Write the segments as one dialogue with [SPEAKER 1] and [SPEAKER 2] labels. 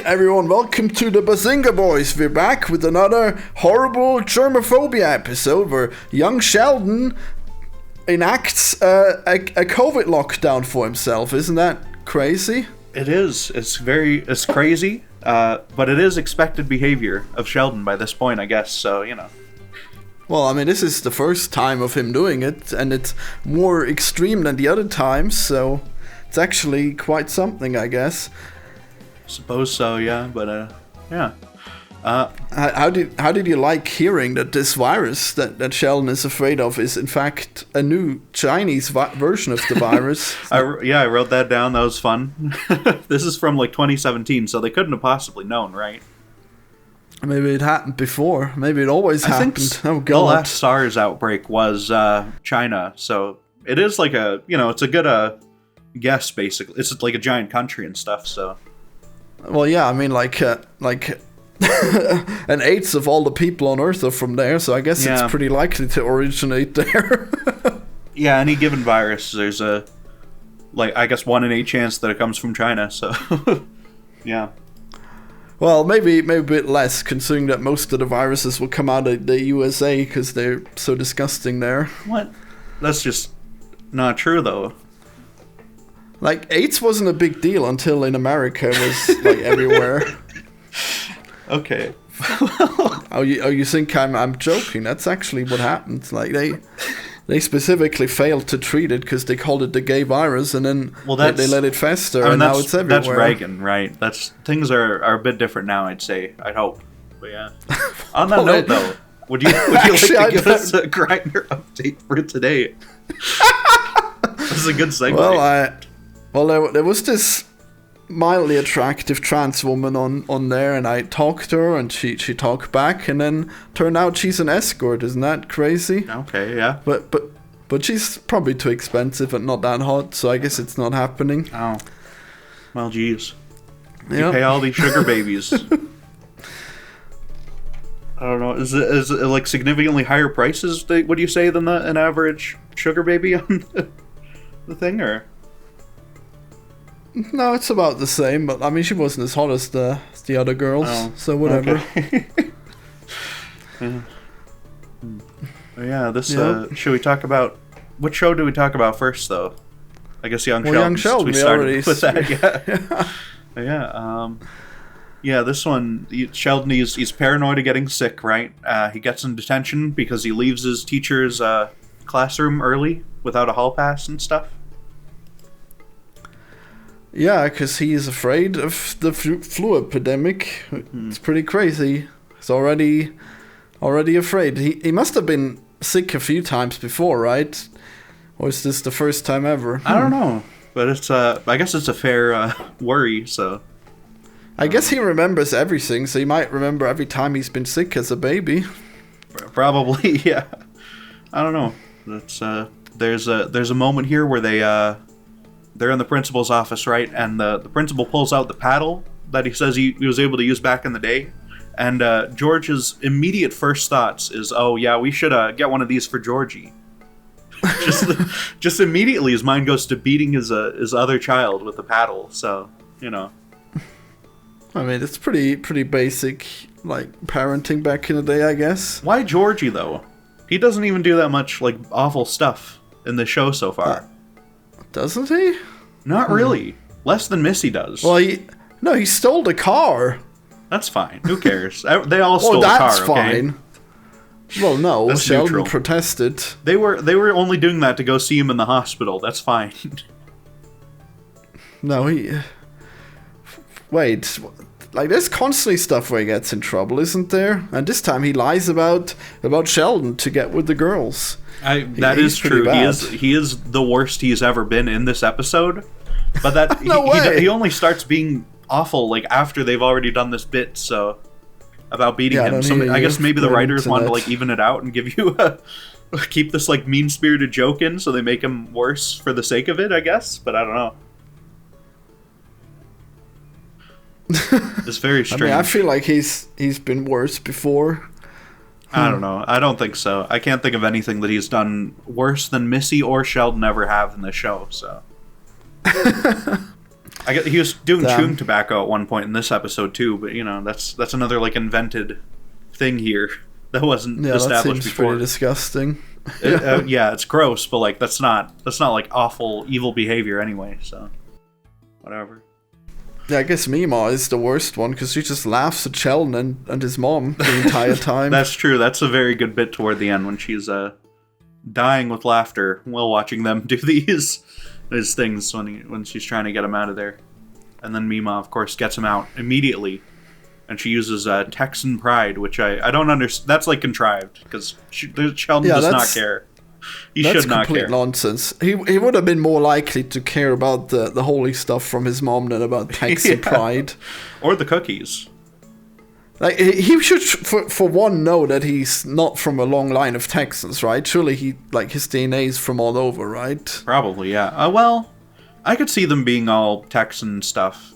[SPEAKER 1] everyone, welcome to the Bazinga Boys. We're back with another horrible Germaphobia episode where young Sheldon enacts a COVID lockdown for himself. Isn't that crazy?
[SPEAKER 2] It is. It's crazy, but it is expected behavior of Sheldon by this point, I guess, so, you know.
[SPEAKER 1] Well, I mean, this is the first time of him doing it, and it's more extreme than the other times, so it's actually quite something, I guess.
[SPEAKER 2] Suppose so, yeah, but yeah.
[SPEAKER 1] How did you like hearing that this virus that Sheldon is afraid of is in fact a new Chinese version of the virus?
[SPEAKER 2] I wrote that down. That was fun. This is from like 2017, so they couldn't have possibly known, right?
[SPEAKER 1] Maybe it happened before. Maybe it always happened. Oh God!
[SPEAKER 2] The last SARS outbreak was China, so it is like it's a good guess. Basically, it's like a giant country and stuff. So.
[SPEAKER 1] Well, yeah, I mean, like an eighth of all the people on Earth are from there, so I guess it's pretty likely to originate there.
[SPEAKER 2] Yeah, any given virus, there's I guess 1 in 8 chance that it comes from China, so, yeah.
[SPEAKER 1] Well, maybe a bit less, considering that most of the viruses will come out of the USA, because they're so disgusting there.
[SPEAKER 2] What? That's just not true, though.
[SPEAKER 1] Like, AIDS wasn't a big deal until in America it was, like, everywhere.
[SPEAKER 2] Okay.
[SPEAKER 1] Oh, you think I'm joking? That's actually what happened. Like, they specifically failed to treat it because they called it the gay virus, and then they let it fester, and now it's everywhere.
[SPEAKER 2] That's Reagan, right? Things are a bit different now, I'd say. I'd hope. But yeah. On that note, though, would you actually, like to give us a Grindr update for today? This is a good segue.
[SPEAKER 1] Well, there was this mildly attractive trans woman on there, and I talked to her, and she talked back, and then turned out she's an escort. Isn't that crazy?
[SPEAKER 2] Okay, yeah.
[SPEAKER 1] But she's probably too expensive and not that hot, so I guess it's not happening.
[SPEAKER 2] Oh. Well, geez. You pay all these sugar babies. I don't know. Is it like significantly higher prices, would you say, than an average sugar baby on the thing, or?
[SPEAKER 1] No, it's about the same, but I mean, she wasn't as hot as the other girls, so whatever.
[SPEAKER 2] Okay. Should we talk about, what show do we talk about first, though? I guess Young Sheldon. We started with that, yeah. This one, Sheldon, he's paranoid of getting sick, right? He gets in detention because he leaves his teacher's classroom early without a hall pass and stuff.
[SPEAKER 1] Yeah, because he is afraid of the flu epidemic. It's pretty crazy. He's already afraid. He must have been sick a few times before, right? Or is this the first time ever?
[SPEAKER 2] I don't know, but it's I guess it's a fair worry. So
[SPEAKER 1] I guess he remembers everything, so he might remember every time he's been sick as a baby.
[SPEAKER 2] Probably, yeah. I don't know. That's there's a moment here where they're in the principal's office, right? And the principal pulls out the paddle that he says he was able to use back in the day. And George's immediate first thoughts is, oh, yeah, we should get one of these for Georgie. just immediately his mind goes to beating his other child with the paddle. So, you know.
[SPEAKER 1] I mean, it's pretty basic, like, parenting back in the day, I guess.
[SPEAKER 2] Why Georgie, though? He doesn't even do that much, like, awful stuff in the show so far.
[SPEAKER 1] Doesn't he?
[SPEAKER 2] Not really. Less than Missy does.
[SPEAKER 1] Well, he stole the car.
[SPEAKER 2] That's fine. Who cares? They all stole the car,
[SPEAKER 1] that's fine. Okay? Well, no,
[SPEAKER 2] that's
[SPEAKER 1] Sheldon
[SPEAKER 2] neutral.
[SPEAKER 1] Protested.
[SPEAKER 2] They were only doing that to go see him in the hospital. That's fine.
[SPEAKER 1] No, wait, like, there's constantly stuff where he gets in trouble, isn't there? And this time he lies about Sheldon to get with the girls.
[SPEAKER 2] That is true. He is the worst he's ever been in this episode. But that he only starts being awful like after they've already done this bit. So about beating him. I guess maybe the writers wanted to like even it out and give you keep this like mean-spirited joke in, so they make him worse for the sake of it, I guess. But I don't know. It's very strange.
[SPEAKER 1] I mean, I feel like he's been worse before.
[SPEAKER 2] I don't know. I don't think so. I can't think of anything that he's done worse than Missy or Sheldon ever have in the show. So I guess he was doing chewing tobacco at one point in this episode too, but that's another like invented thing here that wasn't established
[SPEAKER 1] that seems
[SPEAKER 2] before.
[SPEAKER 1] Pretty disgusting.
[SPEAKER 2] Yeah, it's gross, but like that's not like awful evil behavior anyway. So whatever.
[SPEAKER 1] Yeah, I guess Mima is the worst one because she just laughs at Sheldon and his mom the entire time.
[SPEAKER 2] That's true. That's a very good bit toward the end when she's dying with laughter while watching them do these things when she's trying to get him out of there. And then Mima, of course, gets him out immediately. And she uses Texan pride, which I don't understand. That's like contrived because Sheldon does not care. He should not care.
[SPEAKER 1] That's complete nonsense. He would have been more likely to care about the holy stuff from his mom than about Texan pride.
[SPEAKER 2] Or the cookies.
[SPEAKER 1] Like he should, for one, know that he's not from a long line of Texans, right? Surely his DNA's from all over, right?
[SPEAKER 2] Probably, yeah. Well, I could see them being all Texan stuff,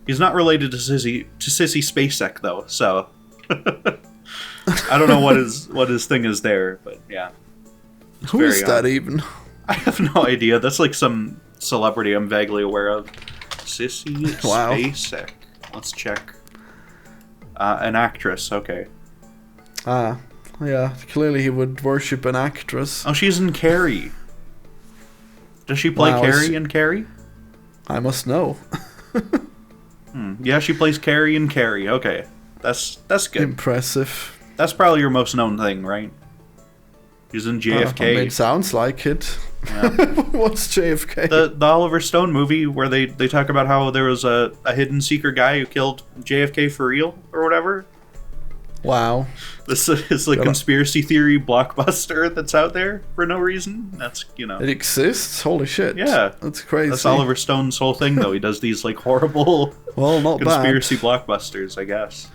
[SPEAKER 2] He's not related to Sissy Spacek though, so I don't know what his thing is there, but yeah.
[SPEAKER 1] Who is that even?
[SPEAKER 2] I have no idea. That's like some celebrity I'm vaguely aware of. Sissy Spacek. Let's check. An actress, okay.
[SPEAKER 1] Yeah, clearly he would worship an actress.
[SPEAKER 2] Oh, she's in Carrie. Does she play Carrie in Carrie?
[SPEAKER 1] I must know.
[SPEAKER 2] Yeah, she plays Carrie in Carrie. Okay, that's good.
[SPEAKER 1] Impressive.
[SPEAKER 2] That's probably your most known thing, right? She's in JFK.
[SPEAKER 1] It sounds like it. Yeah. What's JFK?
[SPEAKER 2] The Oliver Stone movie where they talk about how there was a hidden secret guy who killed JFK for real or whatever.
[SPEAKER 1] Wow.
[SPEAKER 2] This is like conspiracy theory blockbuster that's out there for no reason. That's,
[SPEAKER 1] It exists? Holy shit.
[SPEAKER 2] Yeah.
[SPEAKER 1] That's crazy.
[SPEAKER 2] That's Oliver Stone's whole thing, though. He does these like horrible conspiracy blockbusters, I guess.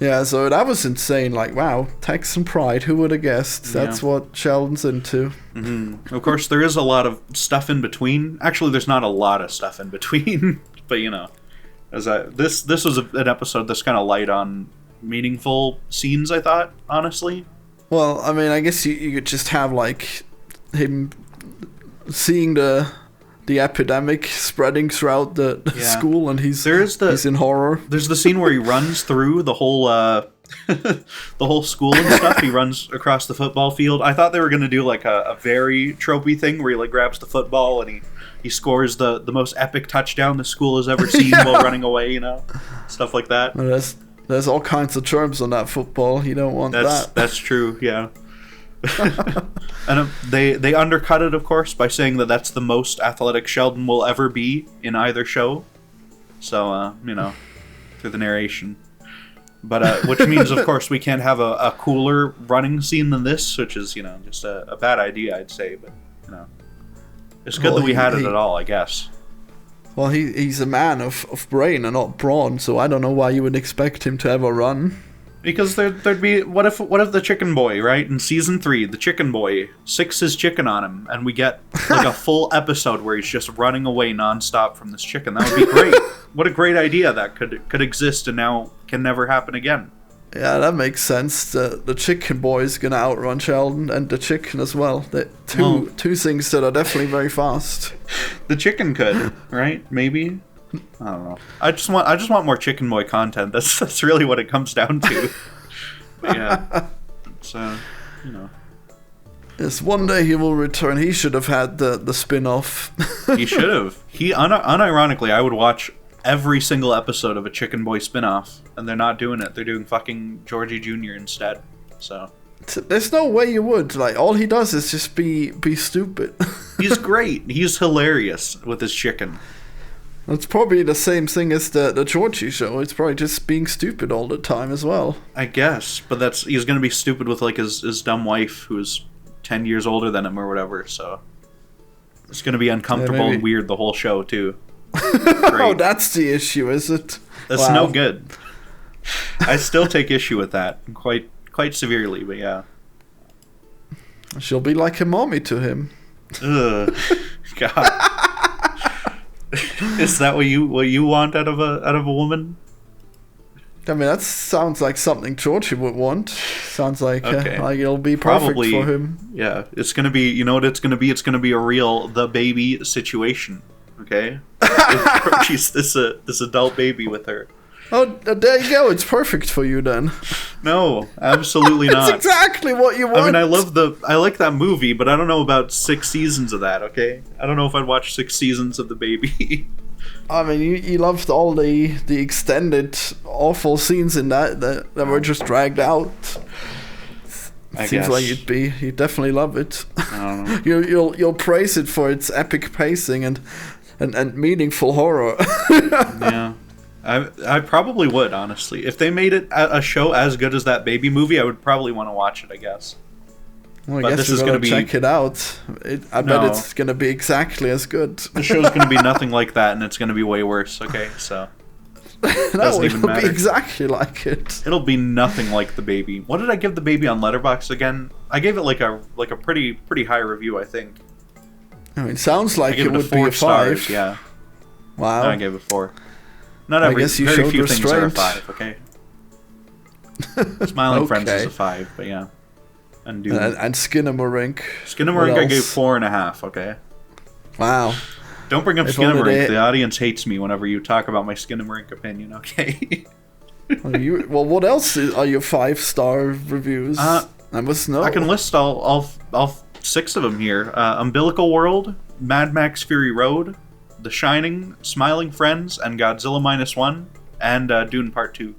[SPEAKER 1] Yeah, so that was insane. Like, wow, Texan pride, who would have guessed? That's what Sheldon's into.
[SPEAKER 2] Mm-hmm. Of course, there is a lot of stuff in between. Actually, there's not a lot of stuff in between, but this was an episode that's kind of light on meaningful scenes, I thought, honestly.
[SPEAKER 1] Well, I mean, I guess you could just have, like, him seeing the epidemic spreading throughout the school, and he's in horror.
[SPEAKER 2] There's the scene where he runs through the whole the whole school and stuff. He runs across the football field. I thought they were going to do, like, a very tropey thing where he, like, grabs the football and he scores the most epic touchdown the school has ever seen while running away, stuff like that.
[SPEAKER 1] Well, there's all kinds of terms on that football. You don't want that.
[SPEAKER 2] That's true, yeah. And they undercut it, of course, by saying that that's the most athletic Sheldon will ever be in either show. So, through the narration. But which means, of course, we can't have a cooler running scene than this, which is, just a bad idea, I'd say. But, it's good that we had it at all, I guess.
[SPEAKER 1] Well, he's a man of brain and not brawn, so I don't know why you would expect him to ever run.
[SPEAKER 2] Because there'd be what if the chicken boy, right, in season 3, the chicken boy sicks his chicken on him, and we get like a full episode where he's just running away nonstop from this chicken. That would be great. What a great idea that could exist and now can never happen again.
[SPEAKER 1] Yeah, that makes sense. The chicken boy is gonna outrun Sheldon and the chicken as well. Two things that are definitely very fast.
[SPEAKER 2] The chicken could, right? Maybe. I don't know. I just want more Chicken Boy content. That's really what it comes down to. But yeah, it's
[SPEAKER 1] Yes, one day he will return. He should have had the spin-off.
[SPEAKER 2] He should have. Unironically, I would watch every single episode of a Chicken Boy spin-off, and they're not doing it. They're doing fucking Georgie Jr. instead. So
[SPEAKER 1] there's no way you would. Like, all he does is just be stupid.
[SPEAKER 2] He's great. He's hilarious with his chicken.
[SPEAKER 1] It's probably the same thing as the Georgie show. It's probably just being stupid all the time as well.
[SPEAKER 2] I guess, but he's gonna be stupid with like his dumb wife who's 10 years older than him or whatever. So it's gonna be uncomfortable and weird the whole show too.
[SPEAKER 1] Oh, that's the issue, is it?
[SPEAKER 2] That's no good. I still take issue with that quite severely, but yeah.
[SPEAKER 1] She'll be like a mommy to him.
[SPEAKER 2] Ugh, God. Is that what you want out of a woman?
[SPEAKER 1] I mean, that sounds like something Georgie would want. Sounds like like it'll be perfect
[SPEAKER 2] Probably,
[SPEAKER 1] for him.
[SPEAKER 2] Yeah, it's gonna be. You know what it's gonna be? It's gonna be a real the baby situation. Okay, she's this adult baby with her.
[SPEAKER 1] Oh, there you go. It's perfect for you then.
[SPEAKER 2] No, absolutely not.
[SPEAKER 1] That's exactly what you want.
[SPEAKER 2] I mean, I like that movie, but I don't know about 6 seasons of that. Okay, I don't know if I'd watch 6 seasons of The Baby.
[SPEAKER 1] I mean, you loved all the extended awful scenes in that were just dragged out. Seems like you'd definitely love it.
[SPEAKER 2] I don't know.
[SPEAKER 1] You'll praise it for its epic pacing and meaningful horror.
[SPEAKER 2] Yeah. I probably would, honestly. If they made it a show as good as that Baby movie, I would probably want to watch it, I guess.
[SPEAKER 1] Well, I guess we're going to check it out. I bet it's going to be exactly as good.
[SPEAKER 2] The show's going to be nothing like that, and it's going to be way worse, okay? So,
[SPEAKER 1] no, it'll be exactly like it.
[SPEAKER 2] It'll be nothing like The Baby. What did I give The Baby on Letterboxd again? I gave it like a pretty high review, I think.
[SPEAKER 1] I mean, it sounds like it would be a 5.
[SPEAKER 2] Stars, yeah.
[SPEAKER 1] Wow.
[SPEAKER 2] No, I gave it 4. Not very few things are a 5, okay? Smiling Friends is a 5, but yeah. And
[SPEAKER 1] Skinamarink.
[SPEAKER 2] Skinamarink I gave 4.5, okay?
[SPEAKER 1] Wow.
[SPEAKER 2] Don't bring up Skinamarink. The audience hates me whenever you talk about my Skinamarink opinion, okay?
[SPEAKER 1] Well, what else are your 5-star reviews? I must know.
[SPEAKER 2] I can list all 6 of them here. Umbilical World, Mad Max Fury Road, The Shining, Smiling Friends, and Godzilla -1, and Dune Part 2.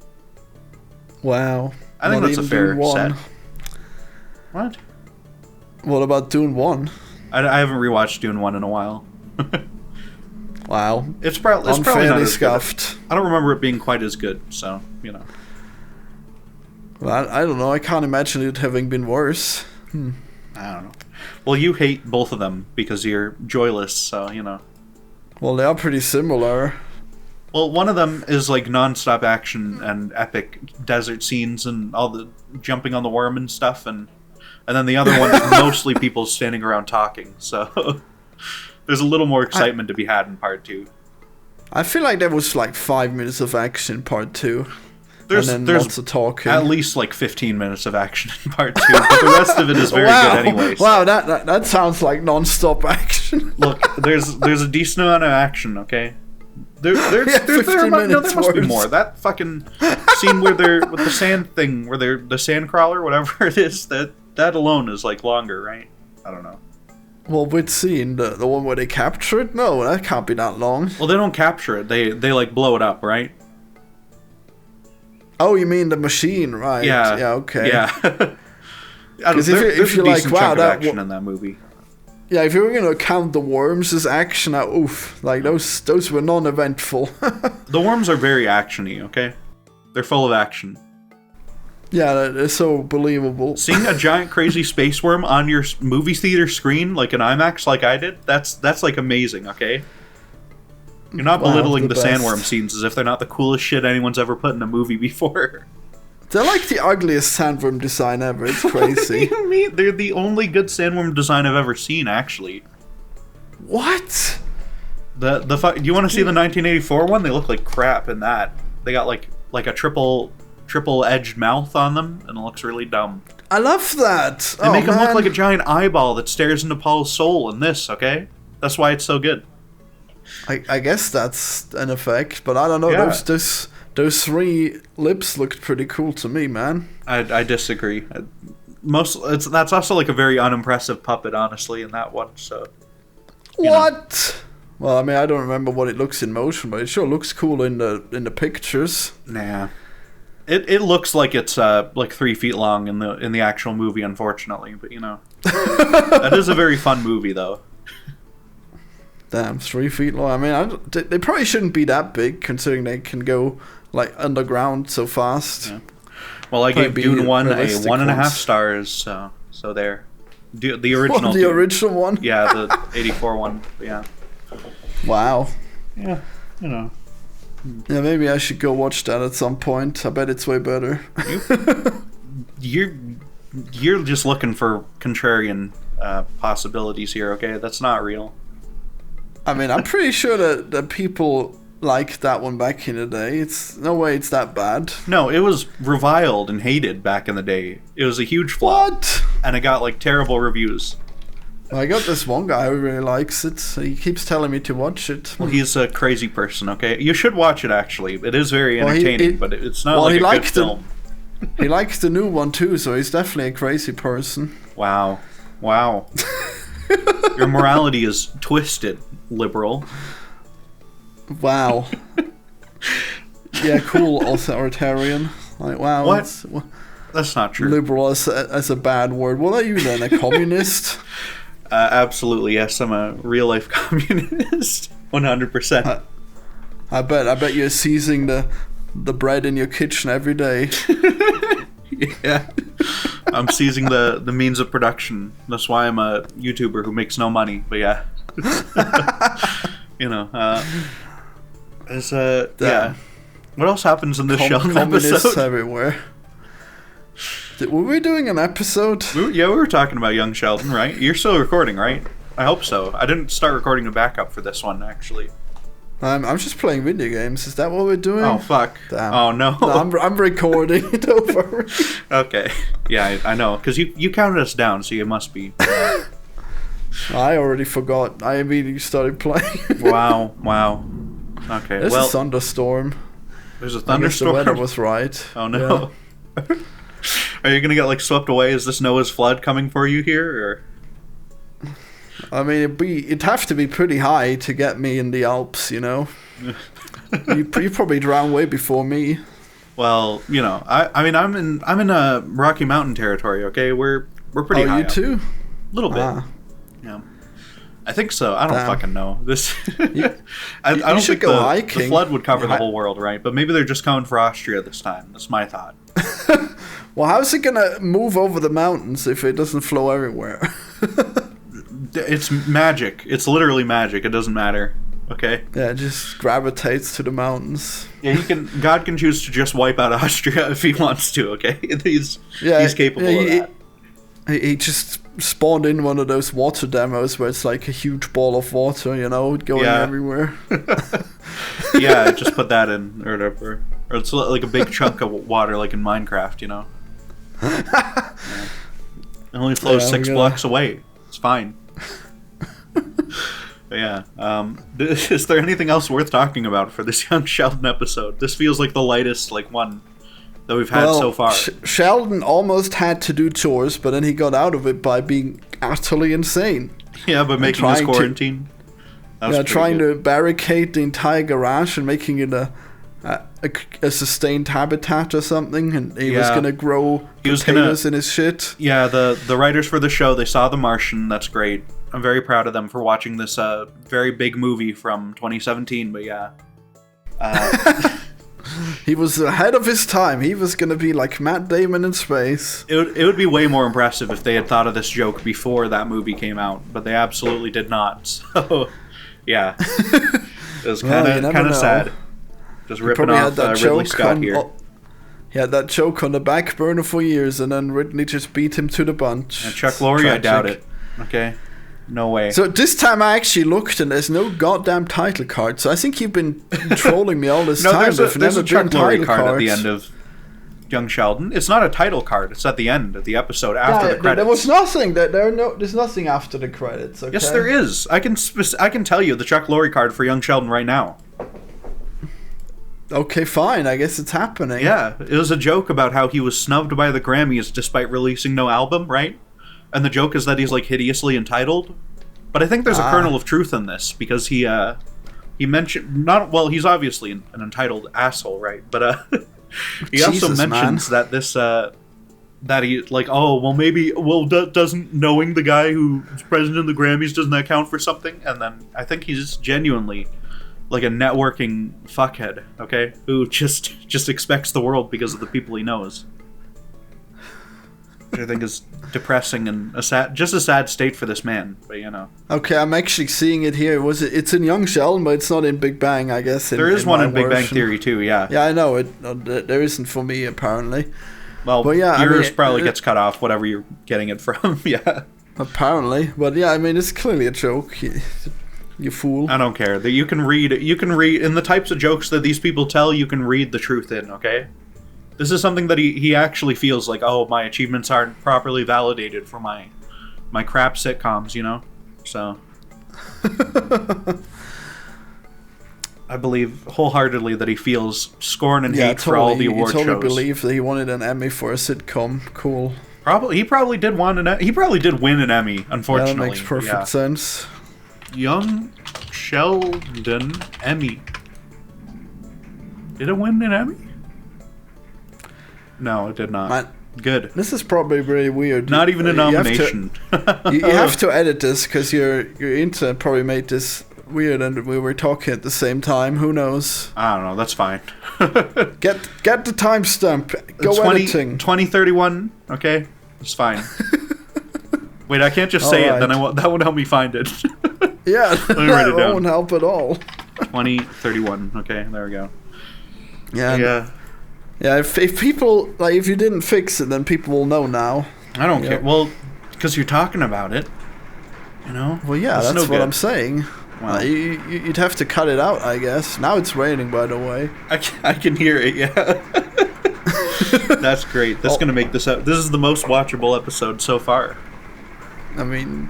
[SPEAKER 1] Wow.
[SPEAKER 2] I think that's a fair set. What?
[SPEAKER 1] What about Dune 1?
[SPEAKER 2] I haven't rewatched Dune 1 in a while.
[SPEAKER 1] Wow.
[SPEAKER 2] It's probably not as
[SPEAKER 1] scuffed.
[SPEAKER 2] Good. I don't remember it being quite as good, so, you know.
[SPEAKER 1] Well, I don't know. I can't imagine it having been worse.
[SPEAKER 2] I don't know. Well, you hate both of them because you're joyless, so, you know.
[SPEAKER 1] Well, they are pretty similar.
[SPEAKER 2] Well, one of them is like non-stop action and epic desert scenes and all the jumping on the worm and stuff, and then the other one is mostly people standing around talking. So there's a little more excitement to be had in Part 2.
[SPEAKER 1] I feel like there was like 5 minutes of action in Part 2. There's lots of talking.
[SPEAKER 2] At least like 15 minutes of action in Part 2, but the rest of it is very good anyway. So.
[SPEAKER 1] Wow, that sounds like non-stop action.
[SPEAKER 2] Look, there's a decent amount of action, okay? There must be more. That fucking scene where they're with the sand thing, where they're the sand crawler, whatever it is, that alone is like longer, right? I don't know.
[SPEAKER 1] Well, which scene? The one where they capture it? No, that can't be that long.
[SPEAKER 2] Well, they don't capture it. They like blow it up, right?
[SPEAKER 1] Oh, you mean the machine, right?
[SPEAKER 2] Yeah.
[SPEAKER 1] Yeah. Okay.
[SPEAKER 2] Yeah. Because
[SPEAKER 1] if you're like, wow, that
[SPEAKER 2] action in that movie.
[SPEAKER 1] Yeah, if you were gonna count the worms as action, like those were non-eventful.
[SPEAKER 2] The worms are very actiony, okay? They're full of action.
[SPEAKER 1] Yeah, they're so believable.
[SPEAKER 2] Seeing a giant crazy space worm on your movie theater screen, like an IMAX, like I did, that's like amazing, okay? You're not belittling the sandworm scenes as if they're not the coolest shit anyone's ever put in a movie before.
[SPEAKER 1] They're like the ugliest sandworm design ever. It's crazy.
[SPEAKER 2] What do you mean? They're the only good sandworm design I've ever seen, actually.
[SPEAKER 1] What?
[SPEAKER 2] Do you want to see the 1984 one? They look like crap in that. They got like a triple-edged mouth on them, and it looks really dumb.
[SPEAKER 1] I love that.
[SPEAKER 2] They make him look like a giant eyeball that stares into Paul's soul in this, okay? That's why it's so good.
[SPEAKER 1] I guess that's an effect, but I don't know.
[SPEAKER 2] Yeah.
[SPEAKER 1] Those 3 lips looked pretty cool to me, man.
[SPEAKER 2] I disagree. That's also like a very unimpressive puppet, honestly, in that one. So.
[SPEAKER 1] What? Well, I mean, I don't remember what it looks in motion, but it sure looks cool in the pictures.
[SPEAKER 2] Nah. It looks like it's like 3 feet long in the actual movie, unfortunately. But you know, that is a very fun movie, though.
[SPEAKER 1] Damn, 3 feet long. I mean, they probably shouldn't be that big, considering they can go like underground so fast. Yeah.
[SPEAKER 2] Well, I gave Dune 1 a 1.5 stars. So there, the original.
[SPEAKER 1] Well, the original one.
[SPEAKER 2] Yeah, the 84 one. Yeah.
[SPEAKER 1] Wow.
[SPEAKER 2] Yeah, you know.
[SPEAKER 1] Yeah, maybe I should go watch that at some point. I bet it's way better.
[SPEAKER 2] You're just looking for contrarian possibilities here, okay? That's not real.
[SPEAKER 1] I mean, I'm pretty sure that people liked that one back in the day. It's no way it's that bad.
[SPEAKER 2] No, it was reviled and hated back in the day. It was a huge flop.
[SPEAKER 1] What?
[SPEAKER 2] And it got like terrible reviews.
[SPEAKER 1] I got this one guy who really likes it. So he keeps telling me to watch it.
[SPEAKER 2] Well, he's a crazy person, okay? You should watch it, actually. It is very entertaining, but it's not like a good film.
[SPEAKER 1] He likes the new one, too, so he's definitely a crazy person.
[SPEAKER 2] Wow. Your morality is twisted, liberal.
[SPEAKER 1] Wow. Yeah, cool, authoritarian. Like, wow.
[SPEAKER 2] What? That's not true.
[SPEAKER 1] Liberal as a bad word. What are you then, a communist?
[SPEAKER 2] Absolutely, yes. I'm a real-life communist. 100%.
[SPEAKER 1] I bet you're seizing the bread in your kitchen every day.
[SPEAKER 2] Yeah. I'm seizing the means of production. That's why I'm a YouTuber who makes no money. But yeah. Yeah. What else happens in this Sheldon episode?
[SPEAKER 1] Everywhere. Were we doing an episode?
[SPEAKER 2] We were talking about young Sheldon, right? You're still recording, right? I hope so. I didn't start recording a backup for this one, actually.
[SPEAKER 1] I'm just playing video games. Is that what we're doing?
[SPEAKER 2] Oh, fuck.
[SPEAKER 1] Damn.
[SPEAKER 2] Oh, no.
[SPEAKER 1] I'm recording it over.
[SPEAKER 2] Okay. Yeah, I know. Because you counted us down, so you must be.
[SPEAKER 1] I already forgot. I immediately started playing.
[SPEAKER 2] Wow. Okay,
[SPEAKER 1] There's a thunderstorm.
[SPEAKER 2] There's a thunderstorm?
[SPEAKER 1] I guess the weather was right.
[SPEAKER 2] Oh, no. Yeah. Are you going to get, swept away? Is this Noah's flood coming for you here, or...?
[SPEAKER 1] I mean, it'd have to be pretty high to get me in the Alps, you know? you probably drown way before me.
[SPEAKER 2] Well, I mean, I'm in a Rocky Mountain territory, okay? We're pretty high.
[SPEAKER 1] Oh, you too?
[SPEAKER 2] A little bit. Yeah. I think so. I don't fucking know. This. I don't think the flood would cover the whole world, right? But maybe they're just coming for Austria this time. That's my thought.
[SPEAKER 1] Well, how's it gonna move over the mountains if it doesn't flow everywhere?
[SPEAKER 2] It's magic. It's literally magic. It doesn't matter. Okay.
[SPEAKER 1] Yeah, it just gravitates to the mountains.
[SPEAKER 2] Yeah, God can choose to just wipe out Austria if he wants to. Okay, he's capable of that.
[SPEAKER 1] He just spawned in one of those water demos where it's like a huge ball of water, going everywhere.
[SPEAKER 2] Yeah, just put that in or whatever. Or it's like a big chunk of water, like in Minecraft, Yeah. It only flows 6 blocks away. It's fine. But yeah. Is there anything else worth talking about for this young Sheldon episode? This feels like the lightest one that we've had so far.
[SPEAKER 1] Sheldon almost had to do chores, but then he got out of it by being utterly insane.
[SPEAKER 2] Yeah, by making his quarantine.
[SPEAKER 1] Trying to barricade the entire garage and making it a sustained habitat or something, and he was gonna grow potatoes in his shit.
[SPEAKER 2] Yeah, the writers for the show, they saw The Martian. That's great. I'm very proud of them for watching this very big movie from 2017. But yeah,
[SPEAKER 1] he was ahead of his time. He was gonna be like Matt Damon in space.
[SPEAKER 2] It would be way more impressive if they had thought of this joke before that movie came out, but they absolutely did not. So yeah, it was kind of sad. Just ripping off Ridley Scott here.
[SPEAKER 1] He had that joke on the back burner for years, and then Ridley just beat him to the punch.
[SPEAKER 2] And Chuck Lorre, I doubt it. Okay, no way.
[SPEAKER 1] So this time I actually looked, and there's no goddamn title card. So I think you've been trolling me all this time.
[SPEAKER 2] There's a Chuck Lorre card at the end of Young Sheldon. It's not a title card. It's at the end of the episode after the credits.
[SPEAKER 1] There was nothing. There's nothing after the credits. Okay?
[SPEAKER 2] Yes, there is. I can tell you the Chuck Lorre card for Young Sheldon right now.
[SPEAKER 1] Okay, fine. I guess it's happening.
[SPEAKER 2] Yeah, it was a joke about how he was snubbed by the Grammys despite releasing no album, right? And the joke is that he's hideously entitled. But I think there's a kernel of truth in this because he mentioned he's obviously an entitled asshole, right? But he also mentions that this that he doesn't knowing the guy who's president of the Grammys, doesn't that count for something? And then I think he's genuinely like a networking fuckhead, okay, who just expects the world because of the people he knows, which I think is depressing and a sad state for this man. But
[SPEAKER 1] Okay, I'm actually seeing it here. It's in Young Sheldon, but it's not in Big Bang, I guess.
[SPEAKER 2] There is one in Big Bang Theory too. Yeah.
[SPEAKER 1] Yeah, I know it. There isn't for me apparently.
[SPEAKER 2] Well, but yeah, yours probably gets cut off, whatever you're getting it from. Yeah.
[SPEAKER 1] Apparently, but yeah, I mean, it's clearly a joke. You fool.
[SPEAKER 2] I don't care. That you can read in the types of jokes that these people tell, you can read the truth in, okay? This is something that he actually feels like, oh, my achievements aren't properly validated for my my crap sitcoms, you know? So I believe wholeheartedly that he feels scorn and hate for all the award shows.
[SPEAKER 1] I totally believe that he wanted an Emmy for a sitcom. Cool.
[SPEAKER 2] He probably did win an Emmy, unfortunately.
[SPEAKER 1] Yeah, that makes perfect sense.
[SPEAKER 2] Young Sheldon Emmy. Did it win an Emmy? No, it did not.
[SPEAKER 1] Man,
[SPEAKER 2] good.
[SPEAKER 1] This is probably really weird.
[SPEAKER 2] Not even a nomination.
[SPEAKER 1] You have to edit this because your internet probably made this weird, and we were talking at the same time. Who knows?
[SPEAKER 2] I don't know. That's fine.
[SPEAKER 1] Get the timestamp. Go editing.
[SPEAKER 2] 2031. Okay, it's fine. Wait, I can't just say it. Then that won't help me find it.
[SPEAKER 1] Yeah,
[SPEAKER 2] let me write it down.
[SPEAKER 1] That won't help at all.
[SPEAKER 2] 2031. Okay, there we go.
[SPEAKER 1] Yeah. Yeah, if people, like, if you didn't fix it, then people will know now.
[SPEAKER 2] I don't care. Well, because you're talking about it, you know?
[SPEAKER 1] Well, yeah, that's what I'm saying. Well, you'd have to cut it out, I guess. Now it's raining, by the way.
[SPEAKER 2] I can hear it, yeah. That's great. That's going to make this up. This is the most watchable episode so far.
[SPEAKER 1] I mean,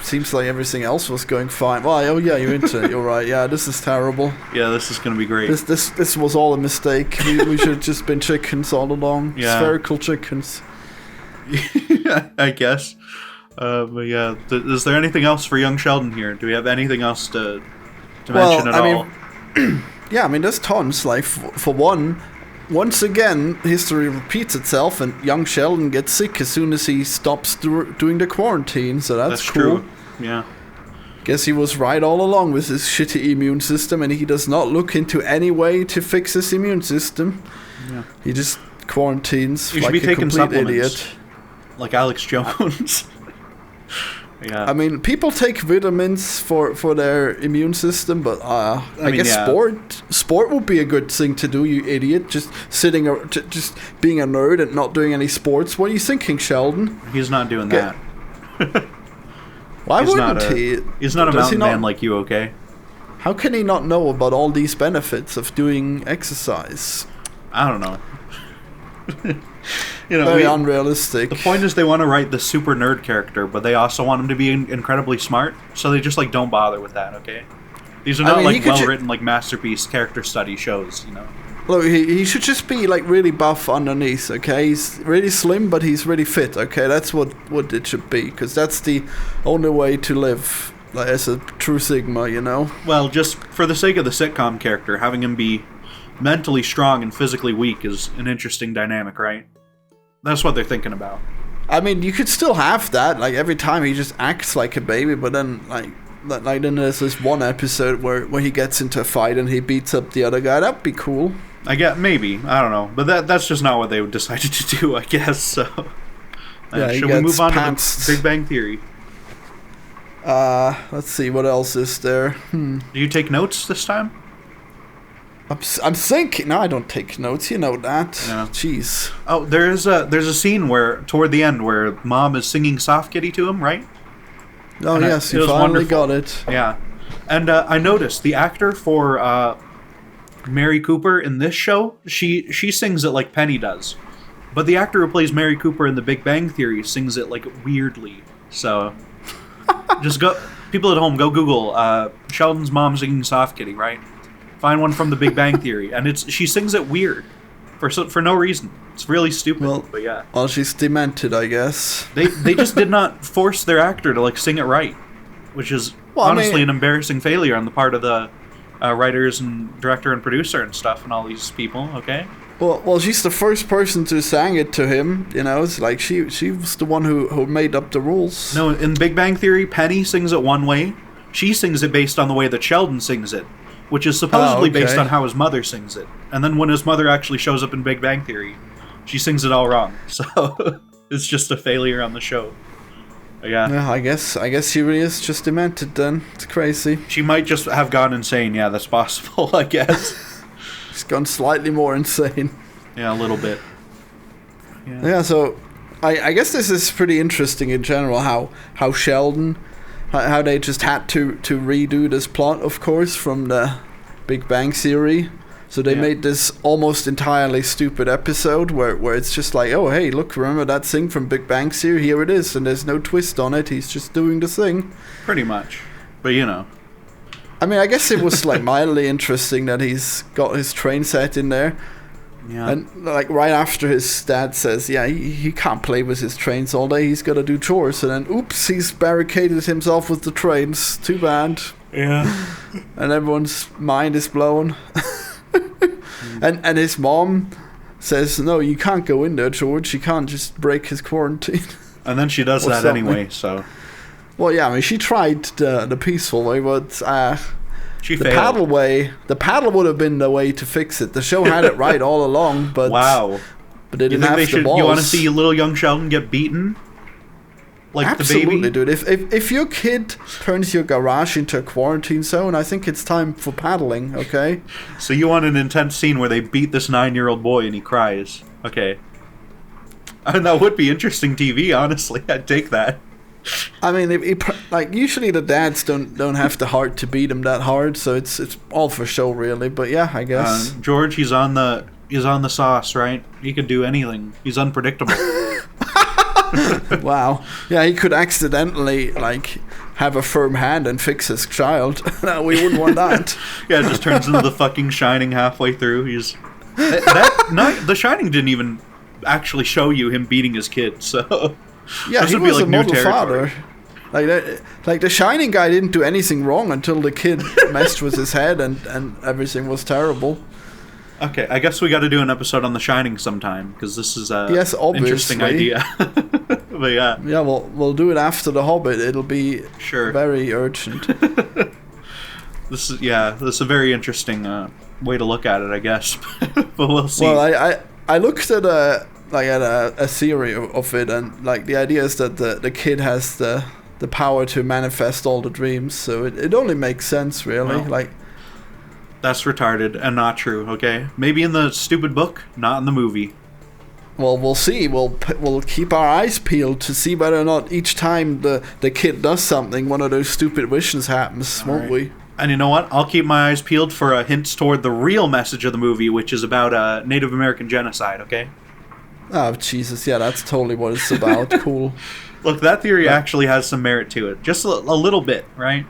[SPEAKER 1] seems like everything else was going fine. Well, oh yeah, you're into it. You're right. Yeah, this is terrible.
[SPEAKER 2] Yeah, this is going to be great.
[SPEAKER 1] This was all a mistake. We should have just been chickens all along.
[SPEAKER 2] Yeah.
[SPEAKER 1] Spherical chickens.
[SPEAKER 2] I guess. But yeah, is there anything else for young Sheldon here? Do we have anything else to mention at all?
[SPEAKER 1] Yeah, I mean, there's tons. Like, for one, once again, history repeats itself, and young Sheldon gets sick as soon as he stops doing the quarantine, so that's cool.
[SPEAKER 2] True. Yeah.
[SPEAKER 1] Guess he was right all along with his shitty immune system, and he does not look into any way to fix his immune system. Yeah. He just quarantines like a complete idiot.
[SPEAKER 2] Like Alex Jones. Yeah.
[SPEAKER 1] I mean, people take vitamins for their immune system, but I guess sport would be a good thing to do, you idiot. Just just being a nerd and not doing any sports. What are you thinking, Sheldon?
[SPEAKER 2] He's not doing that.
[SPEAKER 1] Why wouldn't he?
[SPEAKER 2] He's not a mountain man like you, okay?
[SPEAKER 1] How can he not know about all these benefits of doing exercise?
[SPEAKER 2] I don't know.
[SPEAKER 1] Very unrealistic.
[SPEAKER 2] The point is they want to write the super nerd character, but they also want him to be incredibly smart, so they just like don't bother with that, okay? These are not well-written like masterpiece character study shows, you know?
[SPEAKER 1] Look, he should just be like really buff underneath, okay? He's really slim, but he's really fit, okay? That's what it should be, because that's the only way to live like, as a true Sigma, you know?
[SPEAKER 2] Well, just for the sake of the sitcom character, having him be mentally strong and physically weak is an interesting dynamic, right? That's what they're thinking about.
[SPEAKER 1] I mean, you could still have that. Like, every time he just acts like a baby, but then, then there's this one episode where he gets into a fight and he beats up the other guy. That'd be cool.
[SPEAKER 2] I guess, maybe. I don't know. But that's just not what they decided to do, I guess, so... should we move on to the Big Bang Theory?
[SPEAKER 1] Let's see, what else is there?
[SPEAKER 2] Do you take notes this time?
[SPEAKER 1] I'm thinking. No, I don't take notes. You know that. Yeah. Jeez.
[SPEAKER 2] Oh, there's a scene where toward the end where Mom is singing "Soft Kitty" to him, right?
[SPEAKER 1] Oh and yes, you finally got it.
[SPEAKER 2] Yeah, and I noticed the actor for Mary Cooper in this show. She sings it like Penny does, but the actor who plays Mary Cooper in The Big Bang Theory sings it like weirdly. So, just go. People at home, go Google Sheldon's mom singing "Soft Kitty," right? Find one from The Big Bang Theory, and she sings it weird, for no reason. It's really stupid, but yeah.
[SPEAKER 1] Well, she's demented, I guess.
[SPEAKER 2] They just did not force their actor to like sing it right, which is honestly an embarrassing failure on the part of the writers and director and producer and stuff and all these people. Okay.
[SPEAKER 1] Well, she's the first person to sing it to him. You know, it's like she was the one who made up the rules.
[SPEAKER 2] No, in Big Bang Theory, Penny sings it one way. She sings it based on the way that Sheldon sings it, which is supposedly based on how his mother sings it. And then when his mother actually shows up in Big Bang Theory, she sings it all wrong. So it's just a failure on the show. Yeah,
[SPEAKER 1] I guess she really is just demented then. It's crazy.
[SPEAKER 2] She might just have gone insane. Yeah, that's possible, I guess.
[SPEAKER 1] She's gone slightly more insane.
[SPEAKER 2] Yeah, a little bit.
[SPEAKER 1] Yeah, so I guess this is pretty interesting in general, how Sheldon... How they just had to redo this plot, of course, from the Big Bang Theory. So they made this almost entirely stupid episode where it's just like, oh, hey, look, remember that thing from Big Bang Theory? Here it is, and there's no twist on it. He's just doing the thing.
[SPEAKER 2] Pretty much. But, you know.
[SPEAKER 1] I mean, I guess it was, like, mildly interesting that he's got his train set in there. Yeah. And, like, right after his dad says, yeah, he can't play with his trains all day. He's got to do chores. And then, oops, he's barricaded himself with the trains. Too bad.
[SPEAKER 2] Yeah.
[SPEAKER 1] And everyone's mind is blown. And his mom says, no, you can't go in there, George. You can't just break his quarantine.
[SPEAKER 2] And then she does that anyway, so...
[SPEAKER 1] Well, yeah, I mean, she tried the peaceful way, but
[SPEAKER 2] she
[SPEAKER 1] the
[SPEAKER 2] failed.
[SPEAKER 1] paddle way, the paddle would have been the way to fix it. The show had it right all along, but...
[SPEAKER 2] Wow.
[SPEAKER 1] But they didn't have the balls.
[SPEAKER 2] You want to see little young Sheldon get beaten? Like
[SPEAKER 1] Absolutely,
[SPEAKER 2] the baby?
[SPEAKER 1] Dude. If your kid turns your garage into a quarantine zone, I think it's time for paddling, okay?
[SPEAKER 2] So you want an intense scene where they beat this 9-year-old boy and he cries. Okay. And that would be interesting TV, honestly. I'd take that.
[SPEAKER 1] I mean, like usually the dads don't have the heart to beat him that hard, so it's all for show, really. But yeah, I guess
[SPEAKER 2] George, he's on the sauce, right? He could do anything. He's unpredictable.
[SPEAKER 1] Wow. Yeah, he could accidentally like have a firm hand and fix his child. No, we wouldn't want that.
[SPEAKER 2] Yeah, it just turns into the fucking Shining halfway through. The Shining didn't even actually show you him beating his kid, so
[SPEAKER 1] yeah, he was like a model father. Like the Shining guy didn't do anything wrong until the kid messed with his head and everything was terrible.
[SPEAKER 2] Okay, I guess we got to do an episode on The Shining sometime because this is a interesting idea. But yeah,
[SPEAKER 1] we'll do it after The Hobbit. It'll be very urgent.
[SPEAKER 2] This is a very interesting way to look at it, I guess. But we'll see.
[SPEAKER 1] Well, I looked at a theory of it, and like the idea is that the kid has the power to manifest all the dreams, so it only makes sense, really.
[SPEAKER 2] Well,
[SPEAKER 1] like.
[SPEAKER 2] That's retarded and not true, okay? Maybe in the stupid book, not in the movie.
[SPEAKER 1] Well, we'll see. We'll keep our eyes peeled to see whether or not each time the kid does something, one of those stupid wishes happens, won't we?
[SPEAKER 2] And you know what? I'll keep my eyes peeled for hints toward the real message of the movie, which is about Native American genocide, okay?
[SPEAKER 1] Oh, Jesus. Yeah, that's totally what it's about. Cool.
[SPEAKER 2] Look, that theory actually has some merit to it. Just a little bit, right?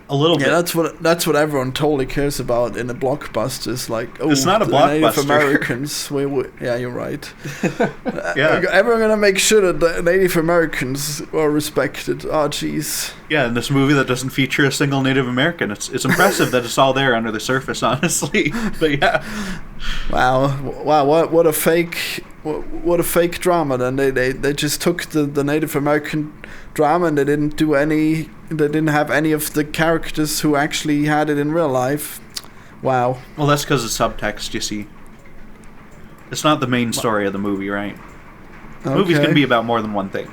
[SPEAKER 2] A little bit.
[SPEAKER 1] Yeah, that's what everyone totally cares about in the blockbusters. Like, oh,
[SPEAKER 2] it's not a blockbuster.
[SPEAKER 1] Native Americans. Yeah, you're right.
[SPEAKER 2] Yeah,
[SPEAKER 1] everyone gonna make sure that the Native Americans are respected. Oh, jeez.
[SPEAKER 2] Yeah, in this movie that doesn't feature a single Native American, it's impressive that it's all there under the surface, honestly. But yeah.
[SPEAKER 1] Wow! What a fake drama. Then they just took the Native American drama and they didn't have any of the characters who actually had it in real life. Wow.
[SPEAKER 2] Well, that's because of subtext, you see. It's not the main story of the movie, right? Okay. Movies can be about more than one thing.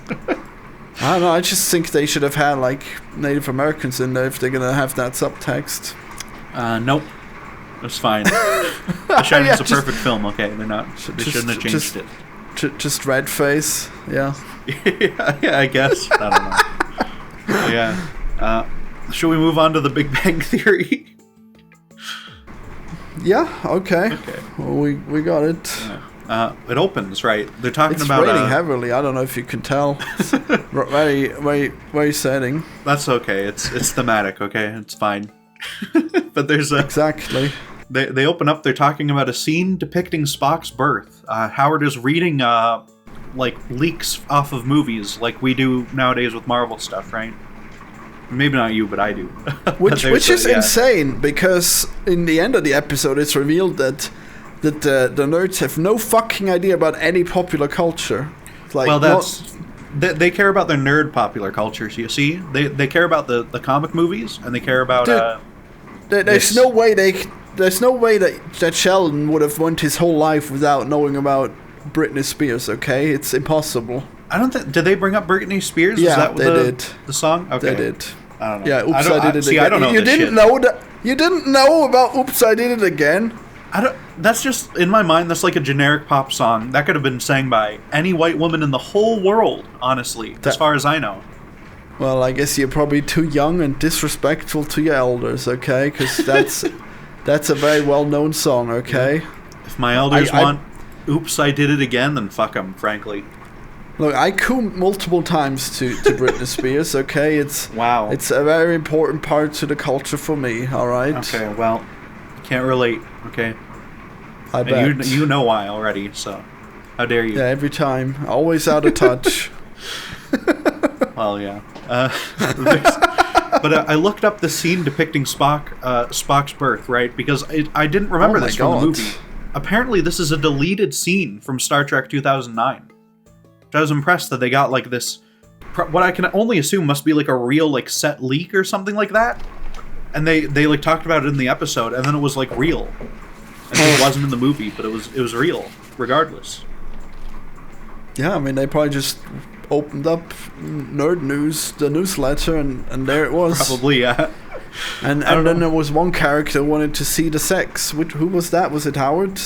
[SPEAKER 1] I don't know, I just think they should have had like Native Americans in there if they're gonna have that subtext.
[SPEAKER 2] Nope. It's fine. The Shining's a perfect film, okay? They shouldn't have changed it.
[SPEAKER 1] Just red face, yeah.
[SPEAKER 2] yeah, I guess. I don't know. Yeah. Should we move on to the Big Bang Theory?
[SPEAKER 1] Yeah, okay. Well, we got it.
[SPEAKER 2] Yeah. It opens, right? They're talking about...
[SPEAKER 1] It's raining heavily, I don't know if you can tell. It's very, very, very setting.
[SPEAKER 2] That's okay, it's thematic, okay? It's fine. But there's a...
[SPEAKER 1] Exactly.
[SPEAKER 2] They open up, they're talking about a scene depicting Spock's birth. Howard is reading, leaks off of movies, like we do nowadays with Marvel stuff, right? Maybe not you, but I do.
[SPEAKER 1] Which is insane, because in the end of the episode, it's revealed that the nerds have no fucking idea about any popular culture.
[SPEAKER 2] They care about their nerd popular cultures, you see? They care about the comic movies, and they care about...
[SPEAKER 1] There's no way that Sheldon would have went his whole life without knowing about Britney Spears, okay? It's impossible.
[SPEAKER 2] I don't think... Did they bring up Britney Spears?
[SPEAKER 1] Yeah,
[SPEAKER 2] Is that
[SPEAKER 1] they did.
[SPEAKER 2] The song? Okay.
[SPEAKER 1] They did.
[SPEAKER 2] I don't know.
[SPEAKER 1] Yeah, Oops, I Did It Again.
[SPEAKER 2] I don't know
[SPEAKER 1] You didn't know about Oops, I Did It Again?
[SPEAKER 2] That's just, in my mind, that's like a generic pop song. That could have been sang by any white woman in the whole world, honestly, as far as I know. Well,
[SPEAKER 1] I guess you're probably too young and disrespectful to your elders, okay? Because that's That's a very well-known song, okay?
[SPEAKER 2] If my elders want Oops, I Did It Again, then fuck them, frankly.
[SPEAKER 1] Look, I cooed multiple times to Britney Spears, okay? It's a very important part to the culture for me, alright?
[SPEAKER 2] Okay, well, can't relate, okay?
[SPEAKER 1] I bet.
[SPEAKER 2] You know why already, so how dare you?
[SPEAKER 1] Yeah, every time. Always out of touch.
[SPEAKER 2] Well, yeah. But I looked up the scene depicting Spock's birth, right? Because I didn't remember this from the movie. Apparently, this is a deleted scene from Star Trek 2009. I was impressed that they got like this, what I can only assume must be like a real like set leak or something like that. And they like talked about it in the episode, and then it was like real. And it wasn't in the movie, but it was real, regardless.
[SPEAKER 1] Yeah, I mean, they probably just opened up Nerd News, the newsletter, and there it was.
[SPEAKER 2] Probably, yeah.
[SPEAKER 1] And then there was one character who wanted to see the sex. Who was that? Was it Howard?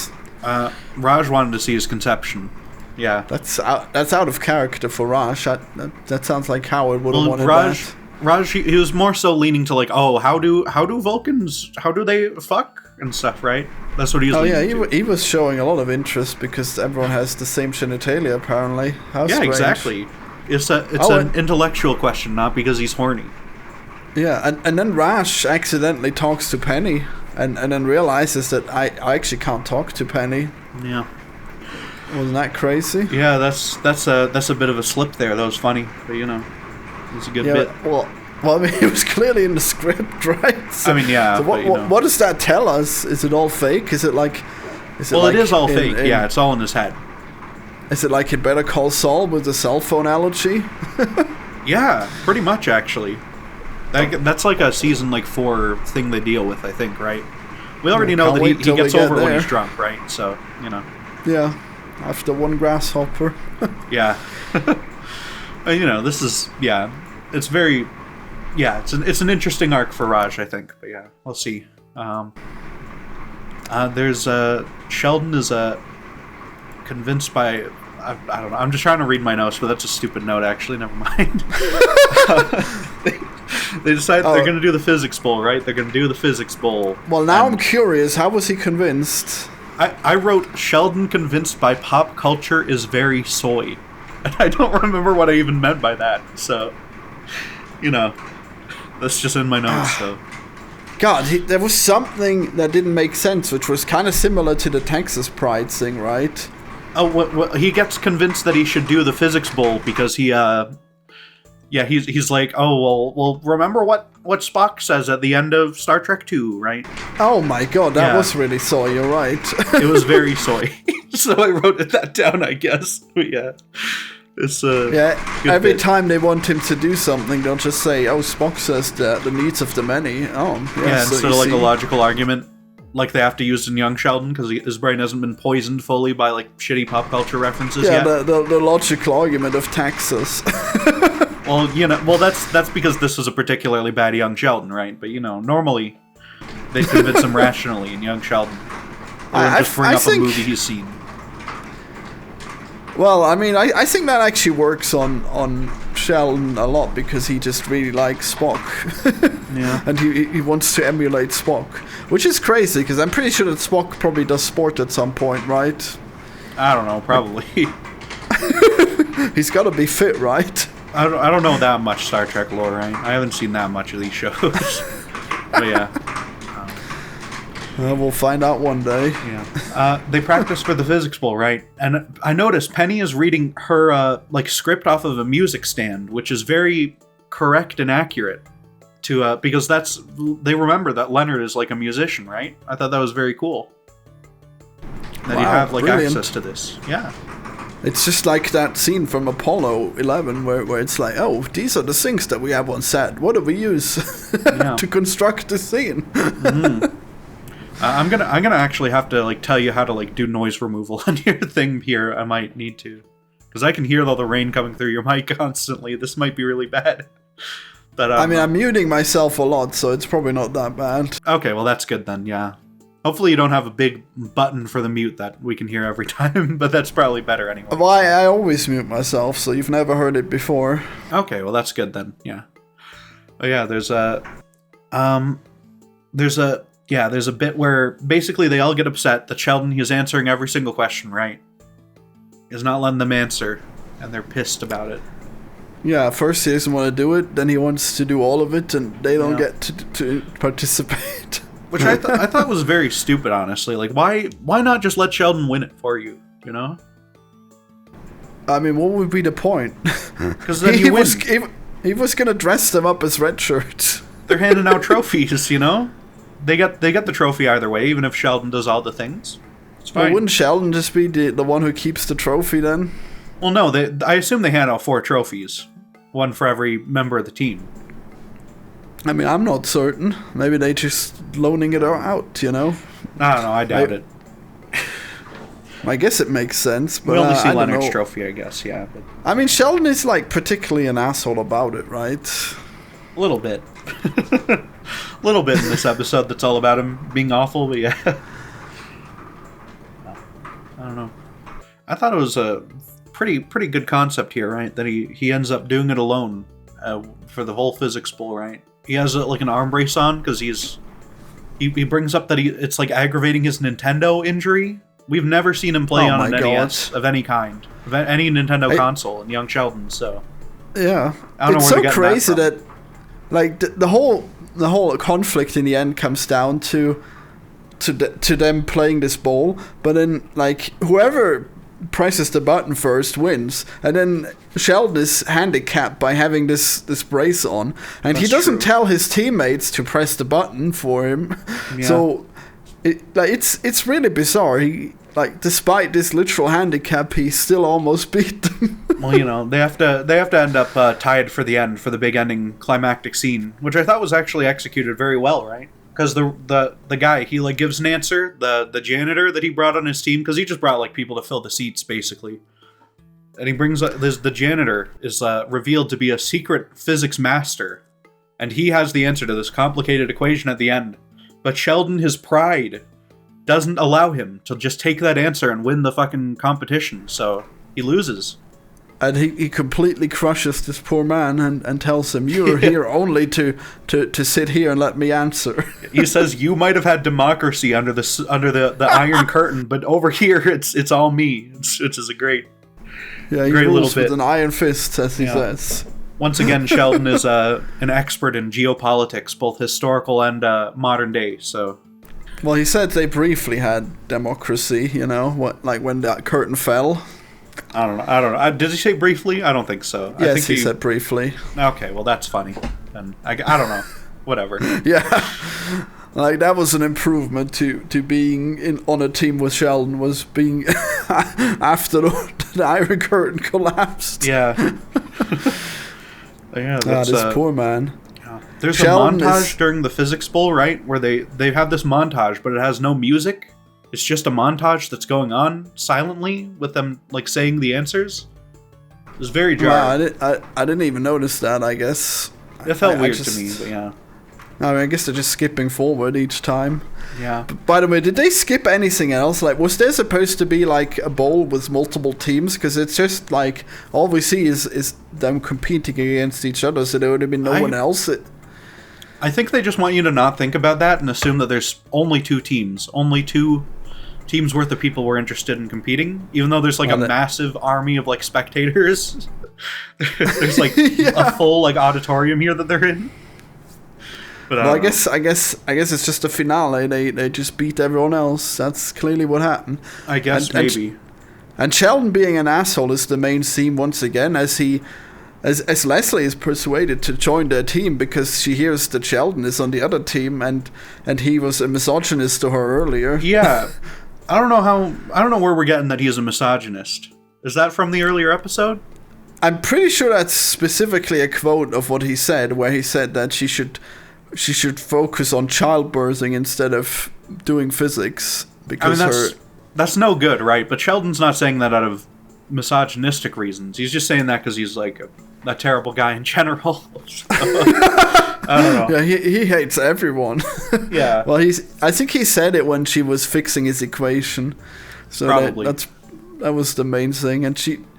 [SPEAKER 2] Raj wanted to see his conception. Yeah.
[SPEAKER 1] That's out of character for Raj. That sounds like Howard would have wanted that.
[SPEAKER 2] Raj, he was more so leaning to like, oh, how do Vulcans, how do they fuck and stuff, right? That's what he was leaning to.
[SPEAKER 1] He was showing a lot of interest because everyone has the same genitalia, apparently. How strange.
[SPEAKER 2] Exactly. It's an intellectual question, not because he's horny.
[SPEAKER 1] Yeah, and then Raj accidentally talks to Penny and then realizes that I actually can't talk to Penny.
[SPEAKER 2] Yeah.
[SPEAKER 1] Wasn't that crazy?
[SPEAKER 2] Yeah, that's a bit of a slip there. That was funny, but it's a good bit.
[SPEAKER 1] Well, I mean, it was clearly in the script, right? So,
[SPEAKER 2] I mean, yeah.
[SPEAKER 1] So what does that tell us? Is it all fake? Is it like?
[SPEAKER 2] It is all fake. Yeah, it's all in his head.
[SPEAKER 1] Is it like in Better Call Saul with the cell phone analogy?
[SPEAKER 2] Yeah, pretty much actually. That's like a season 4 thing they deal with, I think, right? We already know that he gets over when he's drunk, right? So
[SPEAKER 1] Yeah, after one grasshopper.
[SPEAKER 2] Yeah. This is it's very it's an interesting arc for Raj, I think. But yeah, we'll see. There's Sheldon is convinced by I don't know. I'm just trying to read my notes, but that's a stupid note. Actually, never mind. They decide they're going to do the physics bowl, right? They're going to do the physics bowl.
[SPEAKER 1] Well, now I'm curious. How was he convinced?
[SPEAKER 2] I wrote Sheldon convinced by pop culture is very soy. And I don't remember what I even meant by that. So, that's just in my notes. So,
[SPEAKER 1] God, there was something that didn't make sense, which was kind of similar to the Texas Pride thing, right?
[SPEAKER 2] Oh, he gets convinced that he should do the physics bowl because he's like, oh, well, remember what Spock says at the end of Star Trek 2, right?
[SPEAKER 1] Oh my God, that was really soy, you're right.
[SPEAKER 2] It was very soy. So I wrote that down, I guess. But yeah. It's
[SPEAKER 1] every time they want him to do something, they'll just say, oh, Spock says that the needs of the many. Oh,
[SPEAKER 2] yeah, so instead of a logical argument like they have to use in young Sheldon because his brain hasn't been poisoned fully by shitty pop culture references yet.
[SPEAKER 1] Yeah, the logical argument of Texas.
[SPEAKER 2] Well, that's because this was a particularly bad young Sheldon, right? But normally they convince him rationally in young Sheldon. Or just bring up a movie he's seen.
[SPEAKER 1] Well, I mean, I think that actually works on Sheldon a lot because he just really likes Spock.
[SPEAKER 2] Yeah.
[SPEAKER 1] And he wants to emulate Spock, which is crazy because I'm pretty sure that Spock probably does sport at some point, right?
[SPEAKER 2] I don't know, probably.
[SPEAKER 1] He's got to be fit, right?
[SPEAKER 2] I don't know that much Star Trek lore, right? I haven't seen that much of these shows. But yeah.
[SPEAKER 1] We'll find out one day.
[SPEAKER 2] Yeah. They practice for the physics bowl, right? And I noticed Penny is reading her script off of a music stand, which is very correct and accurate to because they remember that Leonard is a musician, right? I thought that was very cool. That you have
[SPEAKER 1] brilliant.
[SPEAKER 2] access to this. Yeah.
[SPEAKER 1] It's just like that scene from Apollo 11 where it's like, oh, these are the things that we have on set. What do we use to construct the scene?
[SPEAKER 2] Mm-hmm. I'm gonna actually have to tell you how to do noise removal on your thing here. I might need to, because I can hear all the rain coming through your mic constantly. This might be really bad. But
[SPEAKER 1] I mean, I'm muting myself a lot, so it's probably not that bad.
[SPEAKER 2] Okay, well that's good then. Yeah. Hopefully you don't have a big button for the mute that we can hear every time, but that's probably better anyway.
[SPEAKER 1] Well, I always mute myself, so you've never heard it before.
[SPEAKER 2] Okay, well that's good then. Yeah. Oh yeah, there's a Yeah, there's a bit where basically they all get upset that Sheldon, he's answering every single question right. He's not letting them answer, and they're pissed about it.
[SPEAKER 1] Yeah, first he doesn't want to do it, then he wants to do all of it, and they don't get to participate.
[SPEAKER 2] Which I thought was very stupid, honestly. Like, why not just let Sheldon win it for you, you know?
[SPEAKER 1] I mean, what would be the point?
[SPEAKER 2] Because then he
[SPEAKER 1] was going to dress them up as red shirts.
[SPEAKER 2] They're handing out trophies, you know? They get the trophy either way, even if Sheldon does all the things. It's fine.
[SPEAKER 1] Well, wouldn't Sheldon just be the one who keeps the trophy then?
[SPEAKER 2] Well, no, I assume they hand out 4 trophies. One for every member of the team.
[SPEAKER 1] I mean, I'm not certain. Maybe they just loaning it out, you know?
[SPEAKER 2] I don't know, I doubt it.
[SPEAKER 1] I guess it makes sense, but
[SPEAKER 2] we only see Leonard's trophy, I guess, yeah. But.
[SPEAKER 1] I mean, Sheldon is, like, particularly an asshole about it, right?
[SPEAKER 2] A little bit. A little bit in this episode that's all about him being awful, but yeah. I don't know. I thought it was a pretty good concept here, right? That he ends up doing it alone for the whole physics bowl, right? He has like an arm brace on because he brings up that it's like aggravating his Nintendo injury. We've never seen him play on an NES of any kind, of any Nintendo console in Young Sheldon. So
[SPEAKER 1] yeah,
[SPEAKER 2] I don't know where
[SPEAKER 1] it's so crazy that like the whole conflict in the end comes down to them playing this bowl, but then like whoever presses the button first wins, and then Sheldon is handicapped by having this brace on, and he doesn't tell his teammates to press the button for him. Yeah. So it's really bizarre. He despite this literal handicap, he still almost beat them.
[SPEAKER 2] Well, you know, they have to end up tied for the end, for the big ending climactic scene, which I thought was actually executed very well, right? Because the guy, he like gives an answer, the janitor that he brought on his team, because he just brought like people to fill the seats basically, and he brings the janitor is revealed to be a secret physics master, and he has the answer to this complicated equation at the end. But Sheldon, his pride, doesn't allow him to just take that answer and win the fucking competition, so he loses.
[SPEAKER 1] And he completely crushes this poor man and tells him, "You're here only to sit here and let me answer."
[SPEAKER 2] He says, "You might have had democracy under the Iron Curtain, but over here it's all me." Which is a great,
[SPEAKER 1] he
[SPEAKER 2] great
[SPEAKER 1] rules
[SPEAKER 2] little bit
[SPEAKER 1] with an iron fist, as he says.
[SPEAKER 2] Once again, Sheldon is an expert in geopolitics, both historical and modern day. So,
[SPEAKER 1] well, he said they briefly had democracy. You know, when that curtain fell.
[SPEAKER 2] I don't know. Did he say briefly? I don't think so.
[SPEAKER 1] Yes,
[SPEAKER 2] I think
[SPEAKER 1] he said briefly.
[SPEAKER 2] Okay, well, that's funny. And I don't know. Whatever.
[SPEAKER 1] Yeah. Like, that was an improvement to being on a team with Sheldon, was being after the Iron Curtain collapsed.
[SPEAKER 2] Yeah. Yeah, that's...
[SPEAKER 1] this poor man.
[SPEAKER 2] Yeah. There's
[SPEAKER 1] Sheldon
[SPEAKER 2] a montage during the physics bowl, right? Where they have this montage, but it has no music. It's just a montage that's going on silently with them like saying the answers. It was very jarring.
[SPEAKER 1] Wow, I didn't even notice that, I guess.
[SPEAKER 2] It felt weird to me, but yeah.
[SPEAKER 1] I mean, I guess they're just skipping forward each time.
[SPEAKER 2] Yeah.
[SPEAKER 1] But by the way, did they skip anything else? Like, was there supposed to be like a bowl with multiple teams? Because it's just like all we see is them competing against each other, so there would have been no one else.
[SPEAKER 2] I think they just want you to not think about that and assume that there's only 2 teams. Only 2 teams worth of people were interested in competing, even though there's like a massive army of like spectators. There's like a full like auditorium here that they're in. But
[SPEAKER 1] I guess it's just a finale. They just beat everyone else. That's clearly what happened.
[SPEAKER 2] I guess maybe.
[SPEAKER 1] And Sheldon being an asshole is the main theme once again, as Leslie is persuaded to join their team because she hears that Sheldon is on the other team, and he was a misogynist to her earlier.
[SPEAKER 2] Yeah. I don't know where we're getting that he is a misogynist. Is that from the earlier episode?
[SPEAKER 1] I'm pretty sure that's specifically a quote of what he said, where he said that she should focus on childbirthing instead of doing physics, because
[SPEAKER 2] that's no good, right? But Sheldon's not saying that out of misogynistic reasons. He's just saying that because he's like a terrible guy in general. I don't know.
[SPEAKER 1] Yeah, he hates everyone.
[SPEAKER 2] Yeah.
[SPEAKER 1] Well, I think he said it when she was fixing his equation. So
[SPEAKER 2] probably.
[SPEAKER 1] That was the main thing. And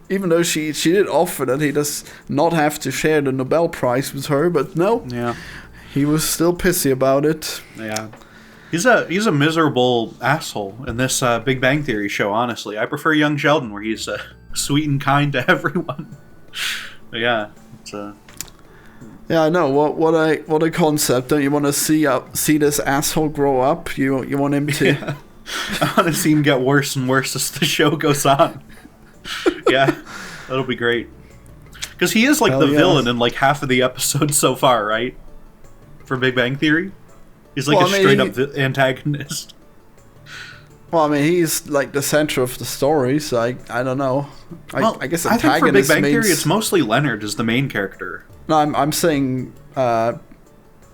[SPEAKER 1] even though she did offer that he does not have to share the Nobel Prize with her, but no.
[SPEAKER 2] Yeah.
[SPEAKER 1] He was still pissy about it.
[SPEAKER 2] Yeah. He's a miserable asshole in this Big Bang Theory show, honestly. I prefer young Sheldon, where he's sweet and kind to everyone. But yeah, it's
[SPEAKER 1] Yeah, I know. What a concept! Don't you want to see this asshole grow up? You want him to?
[SPEAKER 2] Yeah. I want to see him get worse and worse as the show goes on. Yeah, that'll be great. Because he is like the villain in like half of the episodes so far, right? For Big Bang Theory, he's like straight up antagonist.
[SPEAKER 1] Well, I mean, he's like the center of the story, so I don't know. I guess antagonist
[SPEAKER 2] I think for Big Bang Theory, it's mostly Leonard as the main character.
[SPEAKER 1] No, I'm saying.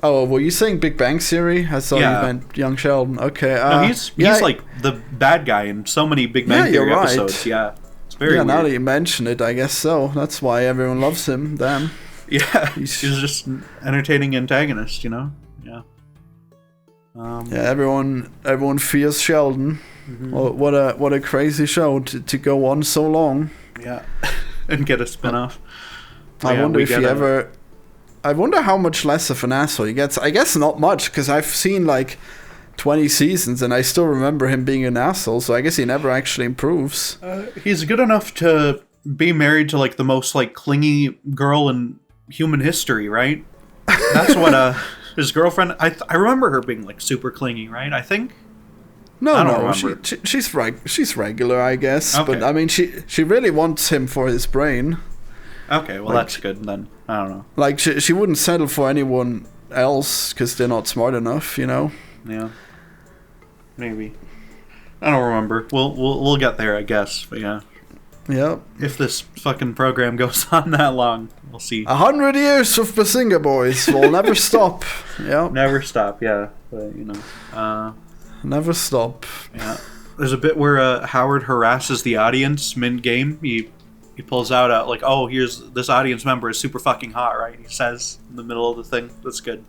[SPEAKER 1] Oh, were you saying Big Bang Theory? I thought you meant Young Sheldon. Okay.
[SPEAKER 2] No, he's like the bad guy in so many Big Bang Theory episodes. Yeah, it's very weird.
[SPEAKER 1] Now that you mention it, I guess so. That's why everyone loves him. Damn.
[SPEAKER 2] Yeah, he's just an entertaining antagonist, you know. Yeah.
[SPEAKER 1] Everyone fears Sheldon. Mm-hmm. What a crazy show to go on so long.
[SPEAKER 2] Yeah, and get a spinoff.
[SPEAKER 1] I wonder if he ever. I wonder how much less of an asshole he gets. I guess not much, because I've seen like 20 seasons and I still remember him being an asshole. So I guess he never actually improves.
[SPEAKER 2] He's good enough to be married to like the most like clingy girl in human history, right? That's what his girlfriend. I remember her being like super clingy, right? I think.
[SPEAKER 1] No, she's regular, I guess. Okay. But I mean, she really wants him for his brain.
[SPEAKER 2] Okay, well that's good then. I don't know.
[SPEAKER 1] Like she wouldn't settle for anyone else because they're not smart enough, you know.
[SPEAKER 2] Yeah. Maybe. I don't remember. We'll get there, I guess. But yeah.
[SPEAKER 1] Yep.
[SPEAKER 2] If this fucking program goes on that long, we'll see.
[SPEAKER 1] 100 years of Bazinga Boys will never stop. Yeah.
[SPEAKER 2] Never stop. Yeah, but you know.
[SPEAKER 1] Never stop.
[SPEAKER 2] Yeah. There's a bit where Howard harasses the audience mid-game. He pulls out like, oh, here's this audience member is super fucking hot, right? He says in the middle of the thing. That's good.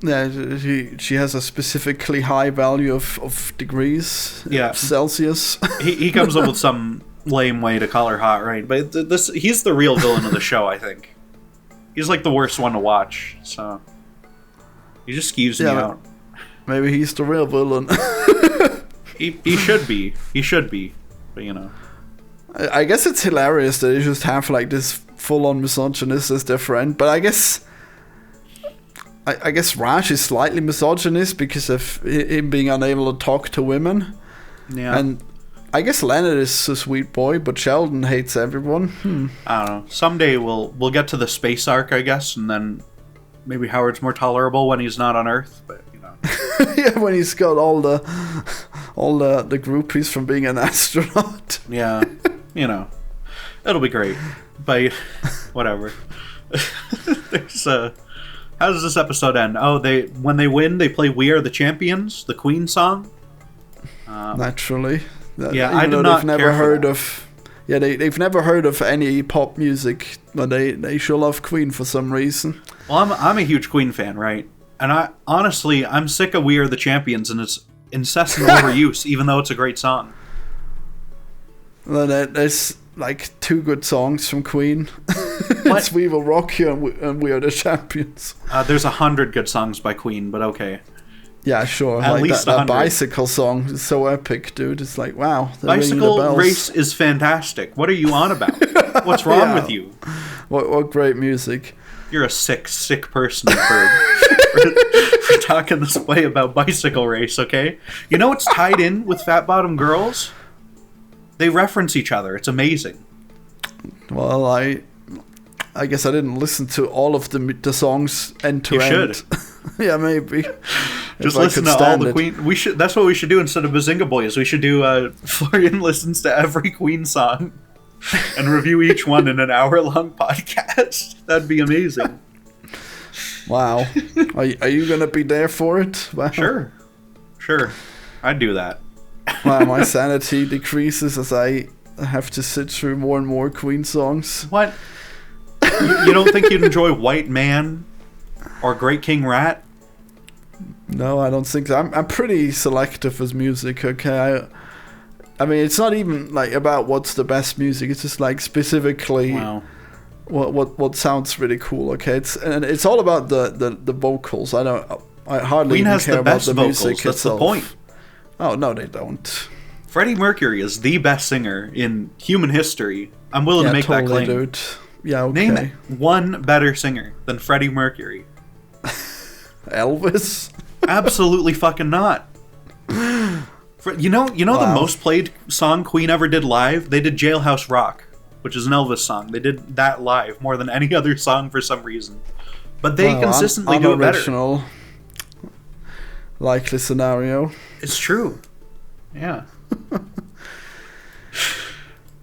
[SPEAKER 1] Yeah, she has a specifically high value of degrees.
[SPEAKER 2] Yeah.
[SPEAKER 1] Celsius.
[SPEAKER 2] he comes up with some lame way to call her hot, right? But he's the real villain of the show, I think. He's like the worst one to watch, so he just skews me out.
[SPEAKER 1] Maybe he's the real villain.
[SPEAKER 2] he should be. He should be. But you know.
[SPEAKER 1] I guess it's hilarious that you just have like this full-on misogynist as their friend, but I guess Raj is slightly misogynist because of him being unable to talk to women.
[SPEAKER 2] Yeah.
[SPEAKER 1] And I guess Leonard is a sweet boy, but Sheldon hates everyone.
[SPEAKER 2] I don't know. Someday we'll get to the space arc, I guess, and then maybe Howard's more tolerable when he's not on Earth, but you know.
[SPEAKER 1] Yeah, when he's got all the groupies from being an astronaut.
[SPEAKER 2] Yeah. You know, it'll be great. But whatever. There's how does this episode end? Oh, when they win, they play "We Are the Champions," the Queen song.
[SPEAKER 1] Naturally.
[SPEAKER 2] Yeah, I did not.
[SPEAKER 1] They've never heard of any pop music, but they sure love Queen for some reason.
[SPEAKER 2] Well, I'm a huge Queen fan, right? And I'm sick of "We Are the Champions" and its incessant overuse, even though it's a great song.
[SPEAKER 1] Then there's like two good songs from Queen. It's "We Will Rock You" and "We Are the Champions."
[SPEAKER 2] There's 100 good songs by Queen, but okay.
[SPEAKER 1] Yeah, sure.
[SPEAKER 2] At
[SPEAKER 1] like
[SPEAKER 2] least
[SPEAKER 1] that bicycle song is so epic, dude. It's like, wow.
[SPEAKER 2] Bicycle Race is fantastic. What are you on about? What's wrong with you?
[SPEAKER 1] What great music.
[SPEAKER 2] You're a sick person for talking this way about Bicycle Race, okay? You know what's tied in with Fat Bottom Girls? They reference each other. It's amazing.
[SPEAKER 1] Well, I guess I didn't listen to all of the songs end to end.
[SPEAKER 2] You should.
[SPEAKER 1] Yeah, maybe.
[SPEAKER 2] Just listen to all the Queen. We should. That's what we should do instead of Bazinga Boys. We should do. Florian listens to every Queen song and review each one in an hour-long podcast. That'd be amazing.
[SPEAKER 1] Wow. Are you gonna be there for it? Wow.
[SPEAKER 2] Sure. I'd do that.
[SPEAKER 1] Wow, my sanity decreases as I have to sit through more and more Queen songs.
[SPEAKER 2] What? You don't think you'd enjoy White Man or Great King Rat?
[SPEAKER 1] No, I don't think so. I'm pretty selective with music, okay? I mean, it's not even like about what's the best music. It's just like specifically what sounds really cool, okay? It's all about the vocals. I hardly
[SPEAKER 2] Queen
[SPEAKER 1] even
[SPEAKER 2] has
[SPEAKER 1] care
[SPEAKER 2] the
[SPEAKER 1] about
[SPEAKER 2] best
[SPEAKER 1] the
[SPEAKER 2] vocals.
[SPEAKER 1] music
[SPEAKER 2] That's
[SPEAKER 1] itself.
[SPEAKER 2] the point.
[SPEAKER 1] Oh, no, they don't.
[SPEAKER 2] Freddie Mercury is the best singer in human history. I'm willing to make that claim.
[SPEAKER 1] Dude. Yeah, okay.
[SPEAKER 2] Name one better singer than Freddie Mercury.
[SPEAKER 1] Elvis?
[SPEAKER 2] Absolutely fucking not. You know the most played song Queen ever did live? They did Jailhouse Rock, which is an Elvis song. They did that live more than any other song for some reason. But they consistently do it better.
[SPEAKER 1] Likely scenario.
[SPEAKER 2] It's true. Yeah.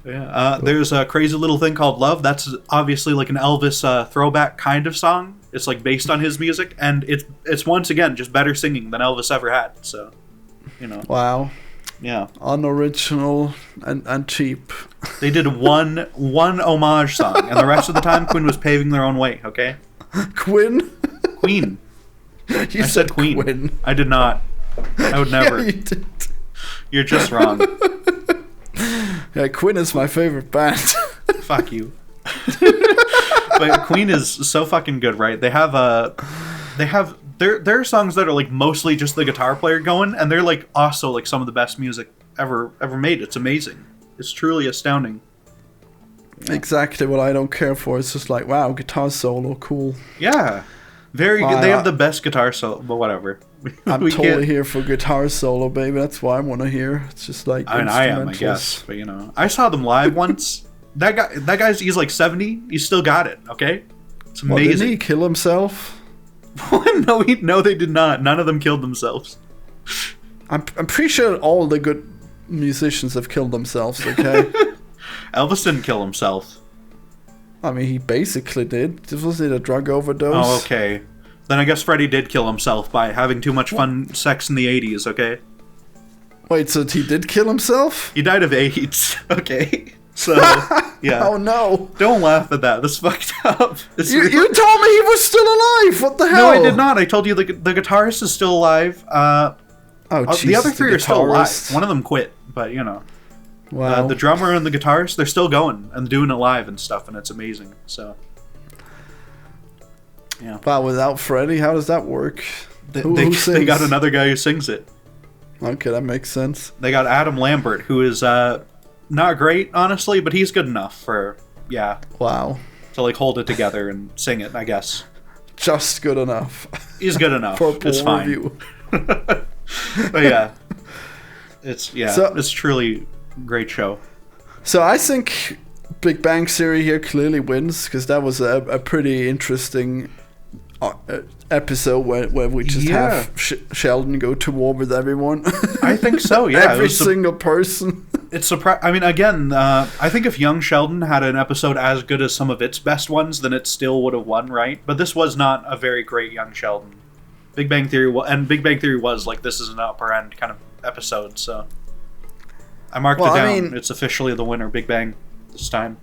[SPEAKER 2] Yeah. There's a crazy little thing called Love. That's obviously like an Elvis throwback kind of song. It's like based on his music, and it's once again just better singing than Elvis ever had. So, you know.
[SPEAKER 1] Wow.
[SPEAKER 2] Yeah.
[SPEAKER 1] Unoriginal and cheap.
[SPEAKER 2] They did one homage song, and the rest of the time Queen was paving their own way. Okay.
[SPEAKER 1] Queen.
[SPEAKER 2] I said Queen. I did not. I would never.
[SPEAKER 1] Yeah, you did.
[SPEAKER 2] You're just wrong.
[SPEAKER 1] Yeah, Queen is my favorite band.
[SPEAKER 2] Fuck you. But Queen is so fucking good, right? There are songs that are like mostly just the guitar player going, and they're like also like some of the best music ever made. It's amazing. It's truly astounding.
[SPEAKER 1] Yeah. Exactly what I don't care for. It's just like, wow, guitar solo, cool.
[SPEAKER 2] Yeah. Very good. They have the best guitar solo, but whatever.
[SPEAKER 1] I'm totally here for guitar solo, baby. That's what I want to hear. It's just like
[SPEAKER 2] I am, I guess. But you know, I saw them live once. He's like 70. He still got it. Okay, it's amazing.
[SPEAKER 1] Well, didn't he kill himself?
[SPEAKER 2] No, they did not. None of them killed themselves.
[SPEAKER 1] I'm pretty sure all the good musicians have killed themselves. Okay.
[SPEAKER 2] Elvis didn't kill himself.
[SPEAKER 1] I mean, he basically did. Wasn't it a drug overdose?
[SPEAKER 2] Oh, okay. Then I guess Freddie did kill himself by having too much fun sex in the 80s, okay?
[SPEAKER 1] Wait, so he did kill himself?
[SPEAKER 2] He died of AIDS, okay? So, yeah.
[SPEAKER 1] Oh, no.
[SPEAKER 2] Don't laugh at that. That's fucked up.
[SPEAKER 1] You told me he was still alive! What the hell?
[SPEAKER 2] No, I did not. I told you the guitarist is still alive. The other three are still alive. One of them quit, but, you know.
[SPEAKER 1] Wow.
[SPEAKER 2] The drummer and the guitarist, they're still going and doing it live and stuff, and it's amazing. So, yeah.
[SPEAKER 1] Wow, without Freddie, how does that work?
[SPEAKER 2] They got another guy who sings it.
[SPEAKER 1] Okay, that makes sense.
[SPEAKER 2] They got Adam Lambert, who is not great, honestly, but he's good enough for,
[SPEAKER 1] wow,
[SPEAKER 2] to like hold it together and sing it, I guess.
[SPEAKER 1] Just good enough.
[SPEAKER 2] He's good enough.
[SPEAKER 1] For a
[SPEAKER 2] it's fine.
[SPEAKER 1] Review.
[SPEAKER 2] But yeah, it's truly great show.
[SPEAKER 1] So I think Big Bang Theory here clearly wins, because that was a pretty interesting episode where we just have Sheldon go to war with everyone.
[SPEAKER 2] I think so, yeah.
[SPEAKER 1] Every single person.
[SPEAKER 2] It's I mean, again, I think if Young Sheldon had an episode as good as some of its best ones, then it still would have won, right? But this was not a very great Young Sheldon. Big Bang Theory was like, this is an upper end kind of episode, so I marked it down. I mean, it's officially the winner, Big Bang, this time.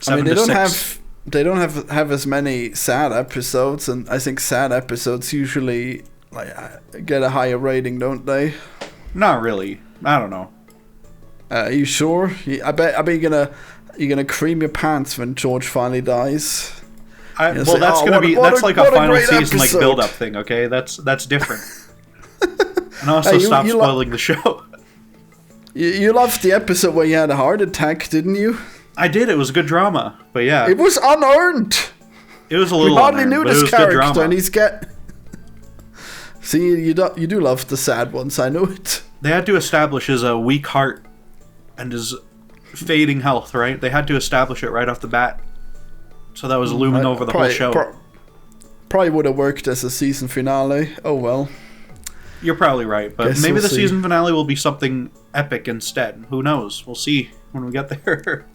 [SPEAKER 1] I mean, they don't have as many sad episodes, and I think sad episodes usually like get a higher rating, don't they?
[SPEAKER 2] Not really. I don't know.
[SPEAKER 1] Are you sure? I bet you're gonna cream your pants when George finally dies.
[SPEAKER 2] That's like a final season like build up thing. Okay, that's different. And also stop spoiling the show.
[SPEAKER 1] You loved the episode where you had a heart attack, didn't you?
[SPEAKER 2] I did. It was good drama, but yeah,
[SPEAKER 1] it was unearned.
[SPEAKER 2] It was a little.
[SPEAKER 1] We hardly
[SPEAKER 2] unearned,
[SPEAKER 1] knew this character, and he's See, you do love the sad ones. I know it.
[SPEAKER 2] They had to establish his weak heart and his fading health, right? They had to establish it right off the bat, so that was looming over the whole show. Probably
[SPEAKER 1] would have worked as a season finale. Oh well.
[SPEAKER 2] You're probably right, but maybe the season finale will be something epic instead. Who knows? We'll see when we get there.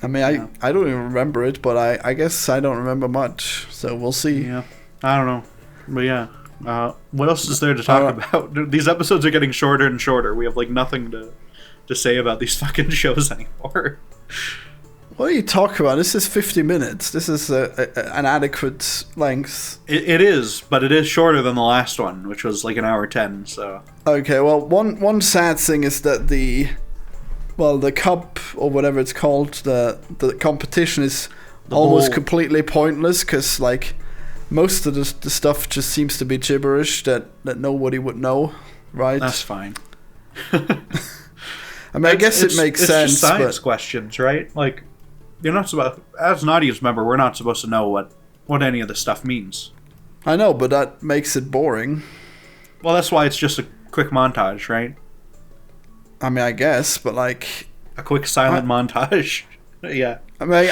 [SPEAKER 1] I mean, I don't even remember it, but I guess I don't remember much, so we'll see.
[SPEAKER 2] Yeah, I don't know, but yeah. What else is there to talk about? These episodes are getting shorter and shorter. We have like nothing to say about these fucking shows anymore.
[SPEAKER 1] What are you talking about? This is 50 minutes. This is an adequate length.
[SPEAKER 2] It is, but it is shorter than the last one, which was like an hour 10. So
[SPEAKER 1] okay, well, one sad thing is that the cup or whatever it's called, the competition is almost completely pointless, because like most of the stuff just seems to be gibberish that nobody would know, right?
[SPEAKER 2] That's fine.
[SPEAKER 1] I mean, I guess it makes sense.
[SPEAKER 2] It's just science questions, right? Like, you're not supposed, as an audience member, we're not supposed to know what any of this stuff means.
[SPEAKER 1] I know, but that makes it boring.
[SPEAKER 2] Well, that's why it's just a quick montage, right?
[SPEAKER 1] I mean, I guess, but like
[SPEAKER 2] a quick silent montage. Yeah.
[SPEAKER 1] I mean,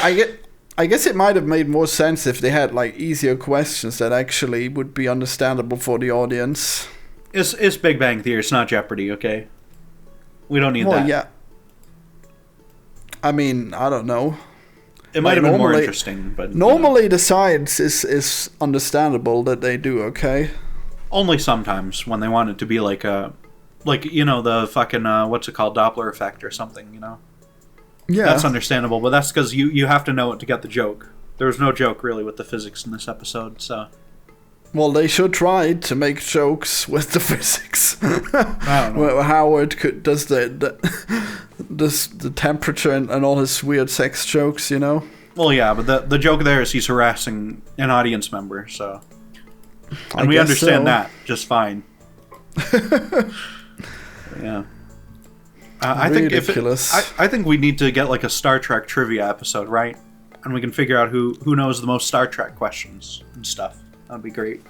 [SPEAKER 1] I guess it might have made more sense if they had like easier questions that actually would be understandable for the audience.
[SPEAKER 2] It's Big Bang Theory. It's not Jeopardy, okay? We don't need that.
[SPEAKER 1] Yeah. I mean, I don't know.
[SPEAKER 2] It might have been more interesting, but
[SPEAKER 1] normally the science is understandable that they do, okay?
[SPEAKER 2] Only sometimes when they want it to be like the fucking what's it called, Doppler effect or something, you know? Yeah, that's understandable, but that's because you have to know it to get the joke. There was no joke really with the physics in this episode, so.
[SPEAKER 1] Well, they should try to make jokes with the physics.
[SPEAKER 2] I don't know.
[SPEAKER 1] Where Howard does the temperature and all his weird sex jokes, you know?
[SPEAKER 2] Well, yeah, but the joke there is he's harassing an audience member, so. And we understand that just fine. Yeah. I think I think we need to get like a Star Trek trivia episode, right? And we can figure out who knows the most Star Trek questions and stuff. That'd be great.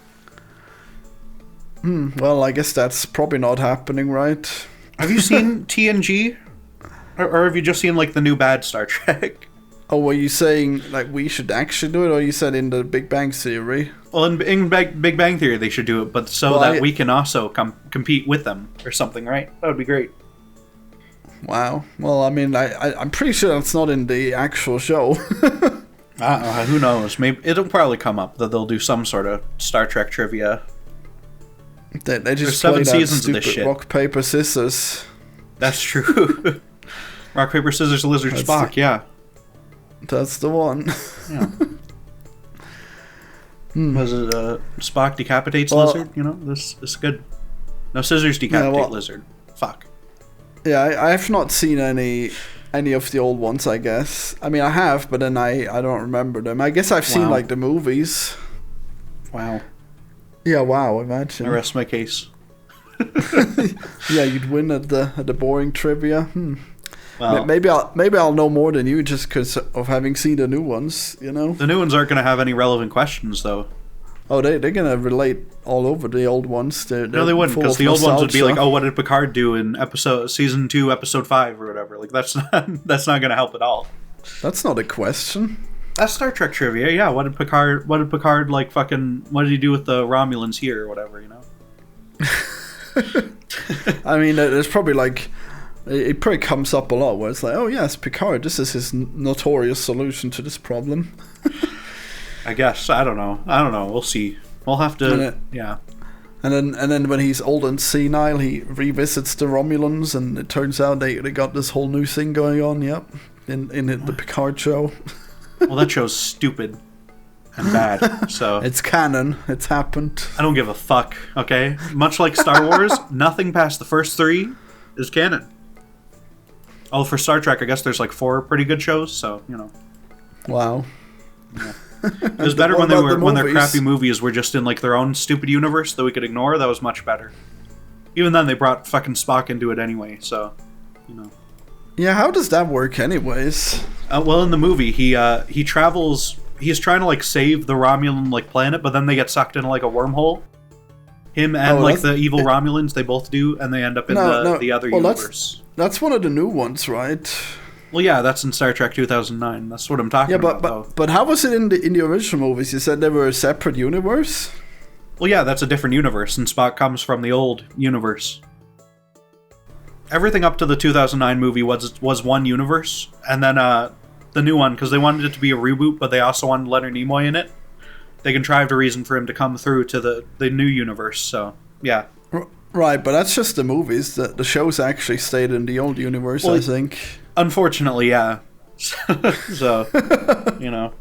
[SPEAKER 1] Well, I guess that's probably not happening, right?
[SPEAKER 2] Have you seen TNG? Or have you just seen like the new bad Star Trek?
[SPEAKER 1] Oh, were you saying like we should actually do it, or you said in the Big Bang Theory?
[SPEAKER 2] Well, in Big Bang Theory they should do it, but we can also compete with them or something, right? That would be great.
[SPEAKER 1] Wow. Well, I mean, I'm pretty sure that's not in the actual show.
[SPEAKER 2] Who knows? Maybe it'll probably come up that they'll do some sort of Star Trek trivia.
[SPEAKER 1] They just play that stupid rock, paper, scissors.
[SPEAKER 2] That's true. Rock, paper, scissors, lizard, Spock, yeah.
[SPEAKER 1] That's the one.
[SPEAKER 2] Yeah. Was it Spock decapitates lizard? You know, this is good. No, scissors decapitate lizard. Fuck.
[SPEAKER 1] Yeah, I have not seen any of the old ones, I guess. I mean, I have, but then I don't remember them. I guess I've seen like the movies.
[SPEAKER 2] Wow.
[SPEAKER 1] Yeah, wow, imagine.
[SPEAKER 2] I rest my case.
[SPEAKER 1] Yeah, you'd win at the boring trivia.
[SPEAKER 2] Well,
[SPEAKER 1] maybe I'll know more than you just because of having seen the new ones, you know?
[SPEAKER 2] The new ones aren't going to have any relevant questions, though.
[SPEAKER 1] Oh, they're going to relate all over the old ones.
[SPEAKER 2] No, they wouldn't, because the old ones would be like, oh, what did Picard do in season 2, episode 5, or whatever. Like, that's not going to help at all.
[SPEAKER 1] That's not a question.
[SPEAKER 2] That's Star Trek trivia, yeah. What did Picard, like, fucking, what did he do with the Romulans here, or whatever, you know?
[SPEAKER 1] I mean, there's probably, like, it probably comes up a lot where it's like, oh, yes, Picard, this is his notorious solution to this problem.
[SPEAKER 2] I guess. I don't know. We'll see. We'll have to, yeah.
[SPEAKER 1] And then when he's old and senile, he revisits the Romulans, and it turns out they got this whole new thing going on, yep, in the Picard show.
[SPEAKER 2] Well, that show's stupid and bad, so...
[SPEAKER 1] It's canon. It's happened.
[SPEAKER 2] I don't give a fuck, okay? Much like Star Wars, nothing past the first 3 is canon. Oh, for Star Trek, I guess there's like 4 pretty good shows, so, you know.
[SPEAKER 1] Wow.
[SPEAKER 2] Yeah. It was better when their crappy movies were just in like their own stupid universe that we could ignore. That was much better. Even then, they brought fucking Spock into it anyway, so, you know.
[SPEAKER 1] Yeah, how does that work anyways?
[SPEAKER 2] Well, in the movie, he travels... He's trying to, like, save the Romulan, like, planet, but then they get sucked into, like, a wormhole. Him and, like, the evil Romulans, they both do, and they end up in the other universe.
[SPEAKER 1] That's one of the new ones, right?
[SPEAKER 2] Well, yeah, that's in Star Trek 2009. That's what I'm talking about.
[SPEAKER 1] But how was it in the original movies? You said they were a separate universe?
[SPEAKER 2] Well, yeah, that's a different universe, and Spock comes from the old universe. Everything up to the 2009 movie was one universe, and then the new one, because they wanted it to be a reboot, but they also wanted Leonard Nimoy in it. They contrived a reason for him to come through to the new universe, so, yeah.
[SPEAKER 1] Right, but that's just the movies. The shows actually stayed in the old universe, I think.
[SPEAKER 2] Unfortunately, yeah. So, you know.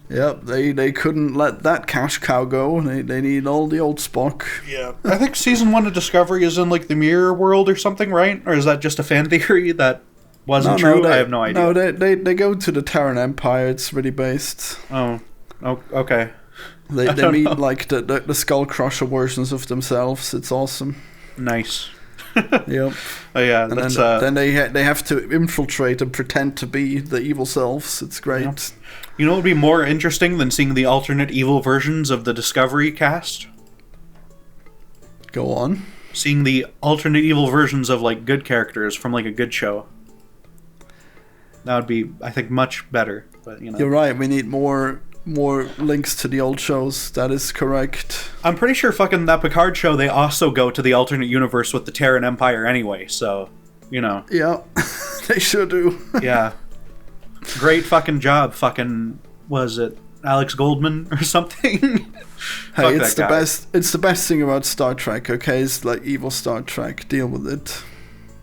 [SPEAKER 1] Yep, they couldn't let that cash cow go. They need all the old Spock.
[SPEAKER 2] Yeah. I think season 1 of Discovery is in, like, the mirror world or something, right? Or is that just a fan theory that wasn't true? I have no idea.
[SPEAKER 1] No, they go to the Terran Empire. It's really based.
[SPEAKER 2] Oh, okay.
[SPEAKER 1] They meet like the Skull Crusher versions of themselves. It's awesome.
[SPEAKER 2] Nice.
[SPEAKER 1] Yep.
[SPEAKER 2] Oh yeah.
[SPEAKER 1] And then they have to infiltrate and pretend to be the evil selves. It's great.
[SPEAKER 2] Yeah. You know what would be more interesting than seeing the alternate evil versions of the Discovery cast?
[SPEAKER 1] Go on.
[SPEAKER 2] Seeing the alternate evil versions of like good characters from like a good show. That would be, I think, much better. But you know,
[SPEAKER 1] you're right. We need more links to the old shows. That is correct.
[SPEAKER 2] I'm pretty sure fucking that Picard show, they also go to the alternate universe with the Terran Empire anyway. So, you know.
[SPEAKER 1] Yeah, they sure do.
[SPEAKER 2] Yeah. Great fucking job, fucking, was it Alex Goldman or something?
[SPEAKER 1] Hey, it's the best. It's the best thing about Star Trek. Okay, it's like evil Star Trek. Deal with it.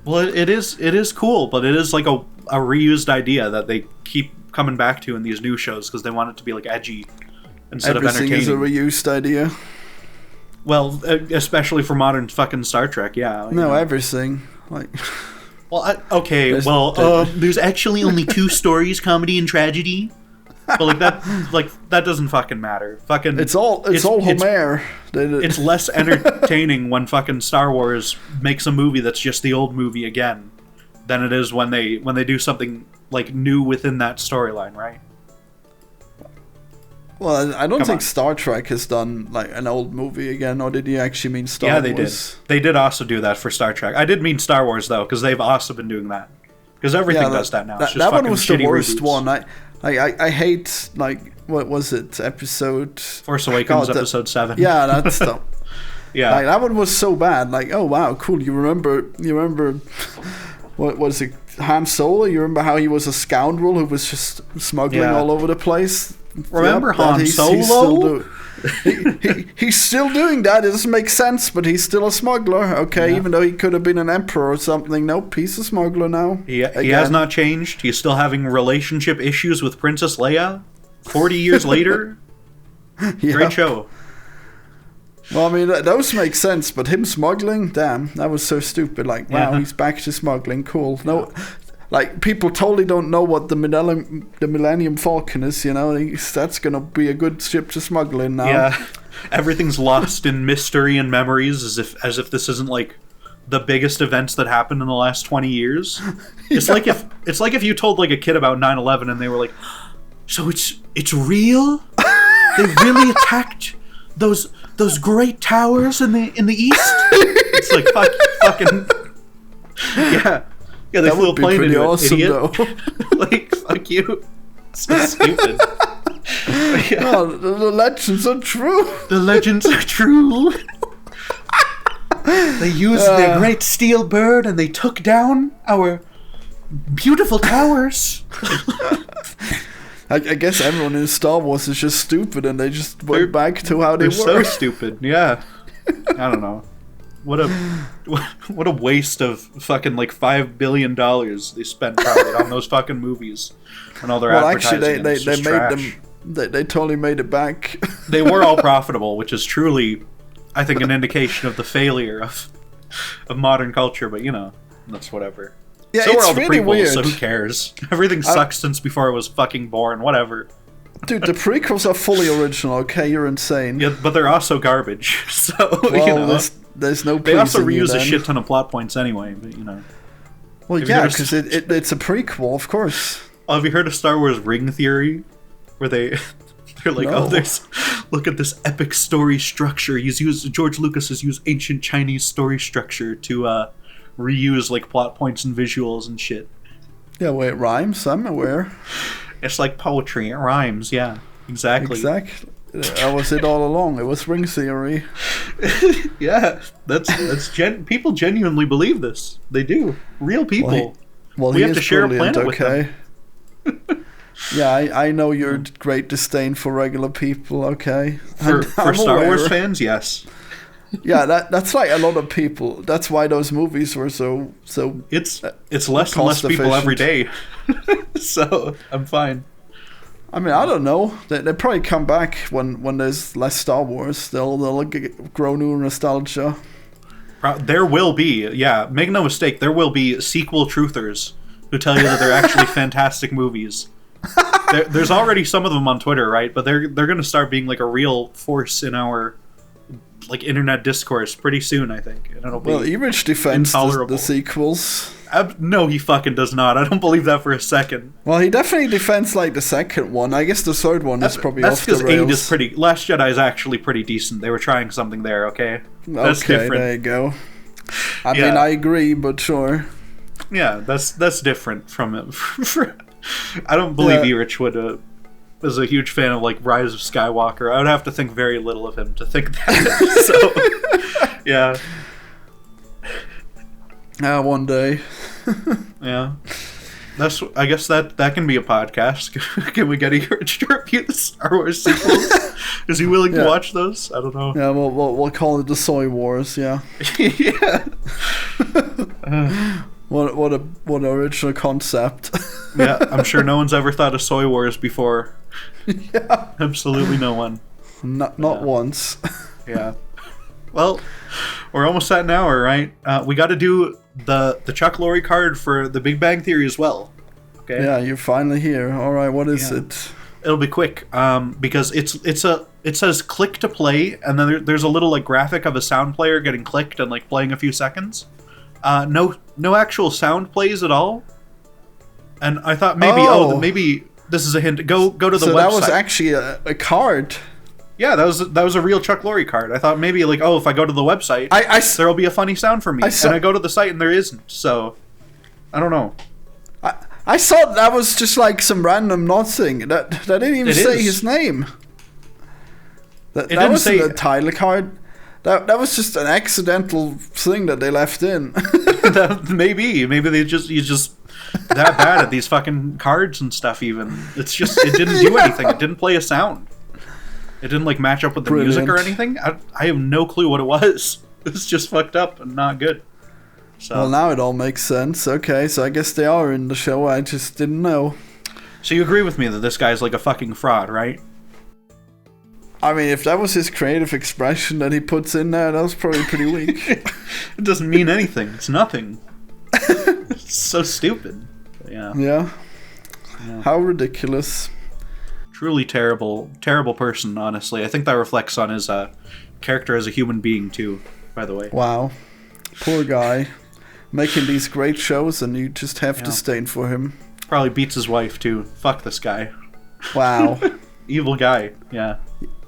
[SPEAKER 2] Well, it is cool, but it is like a reused idea that they keep coming back to in these new shows because they want it to be like edgy instead of entertaining.
[SPEAKER 1] Everything is a reused idea.
[SPEAKER 2] Well, especially for modern fucking Star Trek, yeah.
[SPEAKER 1] No, everything. Like.
[SPEAKER 2] Well, okay. There's actually only two stories: comedy and tragedy. But that doesn't fucking matter. Fucking,
[SPEAKER 1] it's all Homer.
[SPEAKER 2] It's less entertaining when fucking Star Wars makes a movie that's just the old movie again, than it is when they do something like new within that storyline, right?
[SPEAKER 1] Well, I don't think Star Trek has done like an old movie again, or did you actually mean Star Wars?
[SPEAKER 2] Yeah, they did. They did also do that for Star Trek. I did mean Star Wars though, because they've also been doing that. Because everything does that now.
[SPEAKER 1] That one was the worst one. I hate, like, what was it, episode...
[SPEAKER 2] Force Awakens, episode 7.
[SPEAKER 1] Yeah, that's the...
[SPEAKER 2] Yeah.
[SPEAKER 1] Like, that one was so bad. Like, oh, wow, cool. You remember, what was it, Han Solo? You remember how he was a scoundrel who was just smuggling all over the place?
[SPEAKER 2] Remember Han Solo?
[SPEAKER 1] He's still doing that. It doesn't make sense, but he's still a smuggler. Okay, even though he could have been an emperor or something. Nope, he's a smuggler now.
[SPEAKER 2] He has not changed. He's still having relationship issues with Princess Leia 40 years later. Great show.
[SPEAKER 1] Well, I mean, those make sense, but him smuggling? Damn, that was so stupid. Like, wow, he's back to smuggling. Cool. No... Like, people totally don't know what the Millennium Falcon is, you know? That's going to be a good ship to smuggle in now.
[SPEAKER 2] Yeah. Everything's lost in mystery and memories as if this isn't, like, the biggest events that happened in the last 20 years. It's like if you told, like, a kid about 9/11 and they were like, so it's real? They really attacked those great towers in the east? It's like, fucking... Yeah. Yeah, they flew a plane into
[SPEAKER 1] awesome,
[SPEAKER 2] idiot. Like, fuck you. So stupid.
[SPEAKER 1] Yeah. Oh, the legends are true.
[SPEAKER 2] The legends are true. They used their great steel bird and they took down our beautiful towers.
[SPEAKER 1] I guess everyone in Star Wars is just stupid and they just went back to how they were.
[SPEAKER 2] They're so stupid, yeah. I don't know. What a waste of fucking like $5 billion they spent probably on those fucking movies and all their advertising.
[SPEAKER 1] Actually, they made them. They totally made it back.
[SPEAKER 2] They were all profitable, which is truly, I think, an indication of the failure of modern culture. But you know, that's whatever.
[SPEAKER 1] Yeah,
[SPEAKER 2] so
[SPEAKER 1] it's
[SPEAKER 2] are all the
[SPEAKER 1] really
[SPEAKER 2] prequels.
[SPEAKER 1] weird.
[SPEAKER 2] So who cares? Everything sucks since before I was fucking born. Whatever.
[SPEAKER 1] Dude, the prequels are fully original. Okay, you're insane.
[SPEAKER 2] Yeah, but they're also garbage. So
[SPEAKER 1] well,
[SPEAKER 2] you know.
[SPEAKER 1] There's no.
[SPEAKER 2] They also reuse a shit ton of plot points anyway, but you know.
[SPEAKER 1] Well, yeah, because it's a prequel, of course.
[SPEAKER 2] Oh, have you heard of Star Wars Ring Theory, where they're like,
[SPEAKER 1] No.
[SPEAKER 2] look at this epic story structure. George Lucas has used ancient Chinese story structure to reuse like plot points and visuals and shit.
[SPEAKER 1] Yeah, well, it rhymes. I'm aware.
[SPEAKER 2] It's like poetry. It rhymes. Yeah, exactly.
[SPEAKER 1] Exactly. That was it all along. It was ring theory.
[SPEAKER 2] Yeah, that's people genuinely believe this. They do. Real people.
[SPEAKER 1] Well,
[SPEAKER 2] we have to share a planet with them.
[SPEAKER 1] Yeah, I know your great disdain for regular people. Okay,
[SPEAKER 2] for Star Wars fans, yes.
[SPEAKER 1] Yeah, that's like a lot of people. That's why those movies were so.
[SPEAKER 2] It's less and less people every day. So I'm fine.
[SPEAKER 1] I mean, I don't know. They probably come back when there's less Star Wars. They'll grow new nostalgia.
[SPEAKER 2] There will be, yeah. Make no mistake, there will be sequel truthers who tell you that they're actually fantastic movies. there's already some of them on Twitter, right? But they're going to start being like a real force in our like internet discourse pretty soon, I think. And it'll be
[SPEAKER 1] Erich defends the sequels.
[SPEAKER 2] No, he fucking does not. I don't believe that for a second.
[SPEAKER 1] Well, he definitely defends like the second one. I guess the third one is probably off the rails. That's because
[SPEAKER 2] 8 is Last Jedi is actually pretty decent. They were trying something there, okay? That's different.
[SPEAKER 1] There you go. I mean, I agree, but sure.
[SPEAKER 2] Yeah, that's different from it. I don't believe Erich would is a huge fan of like Rise of Skywalker. I would have to think very little of him to think that. So, yeah.
[SPEAKER 1] One day.
[SPEAKER 2] Yeah. I guess that can be a podcast. Can we get Erich to review the Star Wars sequels? Is he willing to watch those? I don't know.
[SPEAKER 1] Yeah, we'll call it the Soy Wars. Yeah.
[SPEAKER 2] Yeah.
[SPEAKER 1] What an original concept.
[SPEAKER 2] Yeah, I'm sure no one's ever thought of Soy Wars before.
[SPEAKER 1] Yeah.
[SPEAKER 2] Absolutely no one.
[SPEAKER 1] Not once.
[SPEAKER 2] Yeah. Well, we're almost at an hour, right? We got to do the Chuck Lorre card for the Big Bang Theory as well. Okay.
[SPEAKER 1] Yeah, you're finally here. All right, what is it?
[SPEAKER 2] It'll be quick, because it says click to play, and then there's a little like graphic of a sound player getting clicked and like playing a few seconds. No actual sound plays at all. And I thought maybe this is a hint. Go to the website. So
[SPEAKER 1] that was actually a card.
[SPEAKER 2] Yeah, that was a real Chuck Lorre card. I thought maybe like, if I go to the website, there'll be a funny sound for me. And I go to the site and there isn't. So I don't know.
[SPEAKER 1] I thought that was just like some random nothing. That didn't even say his name. That wasn't a title card. That was just an accidental thing that they left in.
[SPEAKER 2] Maybe they just that bad at these fucking cards and stuff. Even it didn't do anything. It didn't play a sound. It didn't like match up with the music or anything. I have no clue what it was. It's just fucked up and not good. So.
[SPEAKER 1] Well, now it all makes sense. Okay, so I guess they are in the show. I just didn't know.
[SPEAKER 2] So you agree with me that this guy's like a fucking fraud, right?
[SPEAKER 1] I mean, if that was his creative expression that he puts in there, that was probably pretty weak.
[SPEAKER 2] It doesn't mean anything. It's nothing. It's so stupid.
[SPEAKER 1] Yeah. How ridiculous.
[SPEAKER 2] Truly terrible person, honestly. I think that reflects on his character as a human being, too, by the way.
[SPEAKER 1] Wow. Poor guy. Making these great shows, and you just have to stand for him.
[SPEAKER 2] Probably beats his wife, too. Fuck this guy.
[SPEAKER 1] Wow.
[SPEAKER 2] Evil guy, yeah.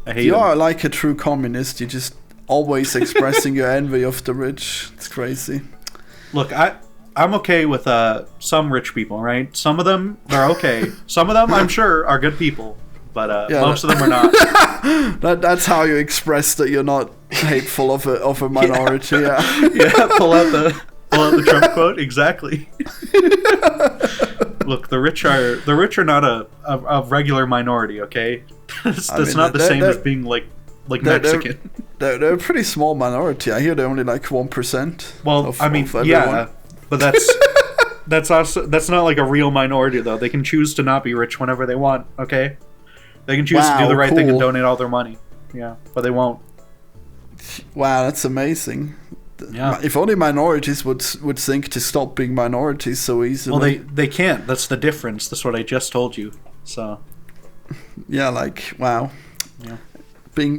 [SPEAKER 2] I hate him.
[SPEAKER 1] You are like a true communist. You're just always expressing your envy of the rich. It's crazy.
[SPEAKER 2] Look, I'm okay with some rich people, right? Some of them, they're okay. Some of them, I'm sure, are good people. But most of them are not.
[SPEAKER 1] That's how you express that you're not hateful of a minority.
[SPEAKER 2] Yeah, pull out the Trump quote. Exactly. Look, the rich are not a regular minority, okay? That's not the same as being like Mexican.
[SPEAKER 1] They're a pretty small minority. I hear they're only like 1%.
[SPEAKER 2] Well, I mean, yeah, but that's not like a real minority though. They can choose to not be rich whenever they want. Okay, they can choose to do the right thing and donate all their money. Yeah, but they won't.
[SPEAKER 1] Wow, that's amazing.
[SPEAKER 2] Yeah.
[SPEAKER 1] If only minorities would think to stop being minorities so easily.
[SPEAKER 2] Well, they can't. That's the difference. That's what I just told you. So.
[SPEAKER 1] Yeah, like, wow.
[SPEAKER 2] Yeah.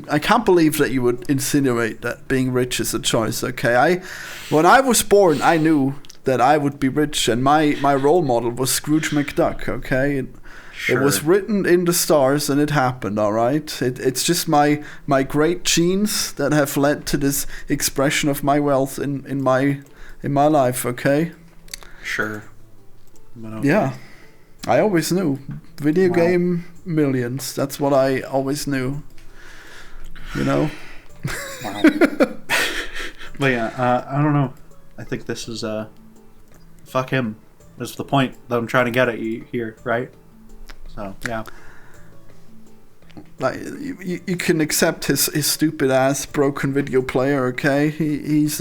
[SPEAKER 1] I can't believe that you would insinuate that being rich is a choice, okay? When I was born, I knew that I would be rich, and my role model was Scrooge McDuck, okay? It was written in the stars, and it happened, all right? It's just my great genes that have led to this expression of my wealth in my life, okay?
[SPEAKER 2] Sure. Okay.
[SPEAKER 1] Yeah. I always knew. Video game millions. That's what I always knew. You know?
[SPEAKER 2] Wow. But yeah, I don't know. I think this is, fuck him. That's the point that I'm trying to get at you here, right? So, yeah.
[SPEAKER 1] Like, you can accept his stupid ass broken video player, okay? He's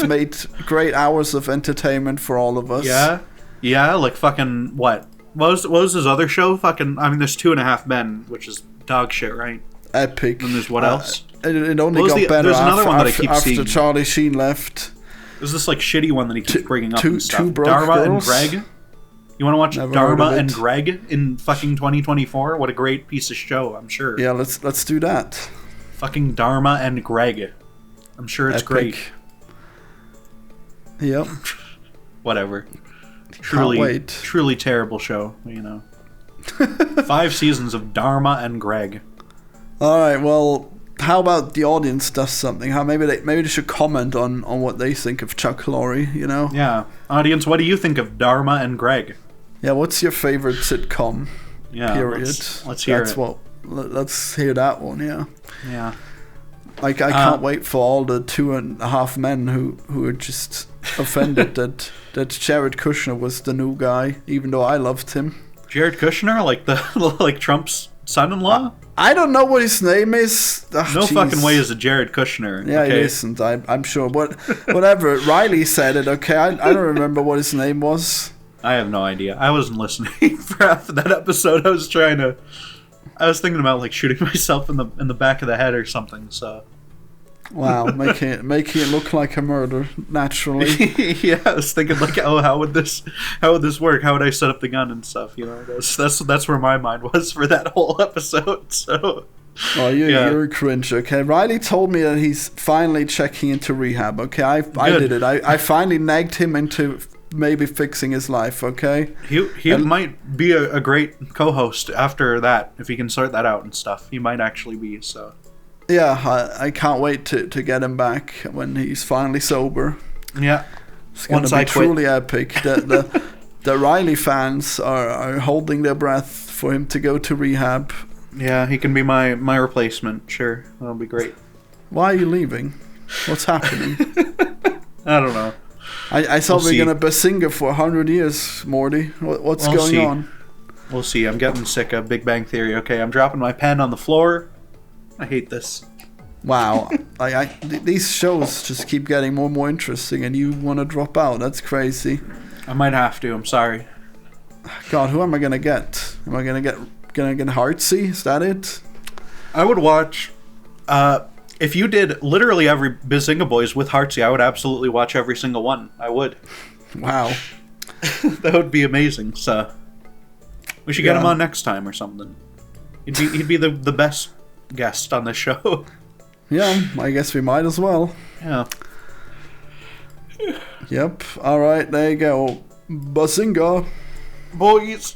[SPEAKER 1] made great hours of entertainment for all of us.
[SPEAKER 2] Yeah, like fucking what? What was his other show? Fucking, I mean, there's 2.5 Men, which is dog shit, right?
[SPEAKER 1] Epic.
[SPEAKER 2] And there's what else?
[SPEAKER 1] It only got better. There's another one that I keep seeing. After Charlie Sheen left.
[SPEAKER 2] There's this like shitty one that he keeps bringing up and stuff.
[SPEAKER 1] Two Broke
[SPEAKER 2] Dharma
[SPEAKER 1] Girls?
[SPEAKER 2] and Greg. You want to watch Dharma and Greg in fucking 2024? What a great piece of show, I'm sure.
[SPEAKER 1] Yeah, let's do that.
[SPEAKER 2] Fucking Dharma and Greg. I'm sure it's great.
[SPEAKER 1] Yep.
[SPEAKER 2] Whatever. Truly terrible show, you know. 5 seasons of Dharma and Greg.
[SPEAKER 1] Alright, well, how about the audience does something? How maybe they should comment on what they think of Chuck Lorre, you know?
[SPEAKER 2] Yeah. Audience, what do you think of Dharma and Greg?
[SPEAKER 1] Yeah, what's your favorite sitcom?
[SPEAKER 2] Yeah,
[SPEAKER 1] period.
[SPEAKER 2] Let's hear it.
[SPEAKER 1] Let's hear that one, yeah.
[SPEAKER 2] Yeah.
[SPEAKER 1] Like, I can't wait for all the 2.5 men who are just offended that Jared Kushner was the new guy, even though I loved him.
[SPEAKER 2] Jared Kushner, like Trump's son-in-law?
[SPEAKER 1] I don't know what his name is.
[SPEAKER 2] Fucking way is it Jared Kushner.
[SPEAKER 1] Yeah, okay. It isn't. I'm sure. But whatever. Riley said it. Okay, I don't remember what his name was.
[SPEAKER 2] I have no idea. I wasn't listening for half of that episode. I was thinking about like shooting myself in the back of the head or something. So.
[SPEAKER 1] Wow, making it look like a murder naturally.
[SPEAKER 2] Yeah, I was thinking like, oh, how would this work? How would I set up the gun and stuff? You know, that's where my mind was for that whole episode. So.
[SPEAKER 1] Oh, you're cringe. Okay, Riley told me that he's finally checking into rehab. Okay, I did it. I finally nagged him into maybe fixing his life. Okay.
[SPEAKER 2] He might be a great co-host after that if he can sort that out and stuff. He might actually be so.
[SPEAKER 1] Yeah, I can't wait to get him back when he's finally sober.
[SPEAKER 2] Yeah.
[SPEAKER 1] It's going to be truly epic. The Riley fans are holding their breath for him to go to rehab.
[SPEAKER 2] Yeah, he can be my replacement. Sure, that'll be great.
[SPEAKER 1] Why are you leaving? What's happening?
[SPEAKER 2] I don't know.
[SPEAKER 1] I thought we're going to Bazinga for 100 years, Morty. What's going on?
[SPEAKER 2] We'll see. I'm getting sick of Big Bang Theory. Okay, I'm dropping my pen on the floor. I hate this.
[SPEAKER 1] Wow. These shows just keep getting more and more interesting, and you want to drop out. That's crazy.
[SPEAKER 2] I might have to. I'm sorry.
[SPEAKER 1] God, who am I going to get? Am I going to get Heartsy? Is that it?
[SPEAKER 2] I would watch... if you did literally every Bazinga Boys with Heartsy, I would absolutely watch every single one. I would.
[SPEAKER 1] Wow.
[SPEAKER 2] That would be amazing. So we should get him on next time or something. He'd be the best guest on this show.
[SPEAKER 1] Yeah, I guess we might as well.
[SPEAKER 2] Yeah.
[SPEAKER 1] Yep. All right, there you go. Bazinga.
[SPEAKER 2] Boys.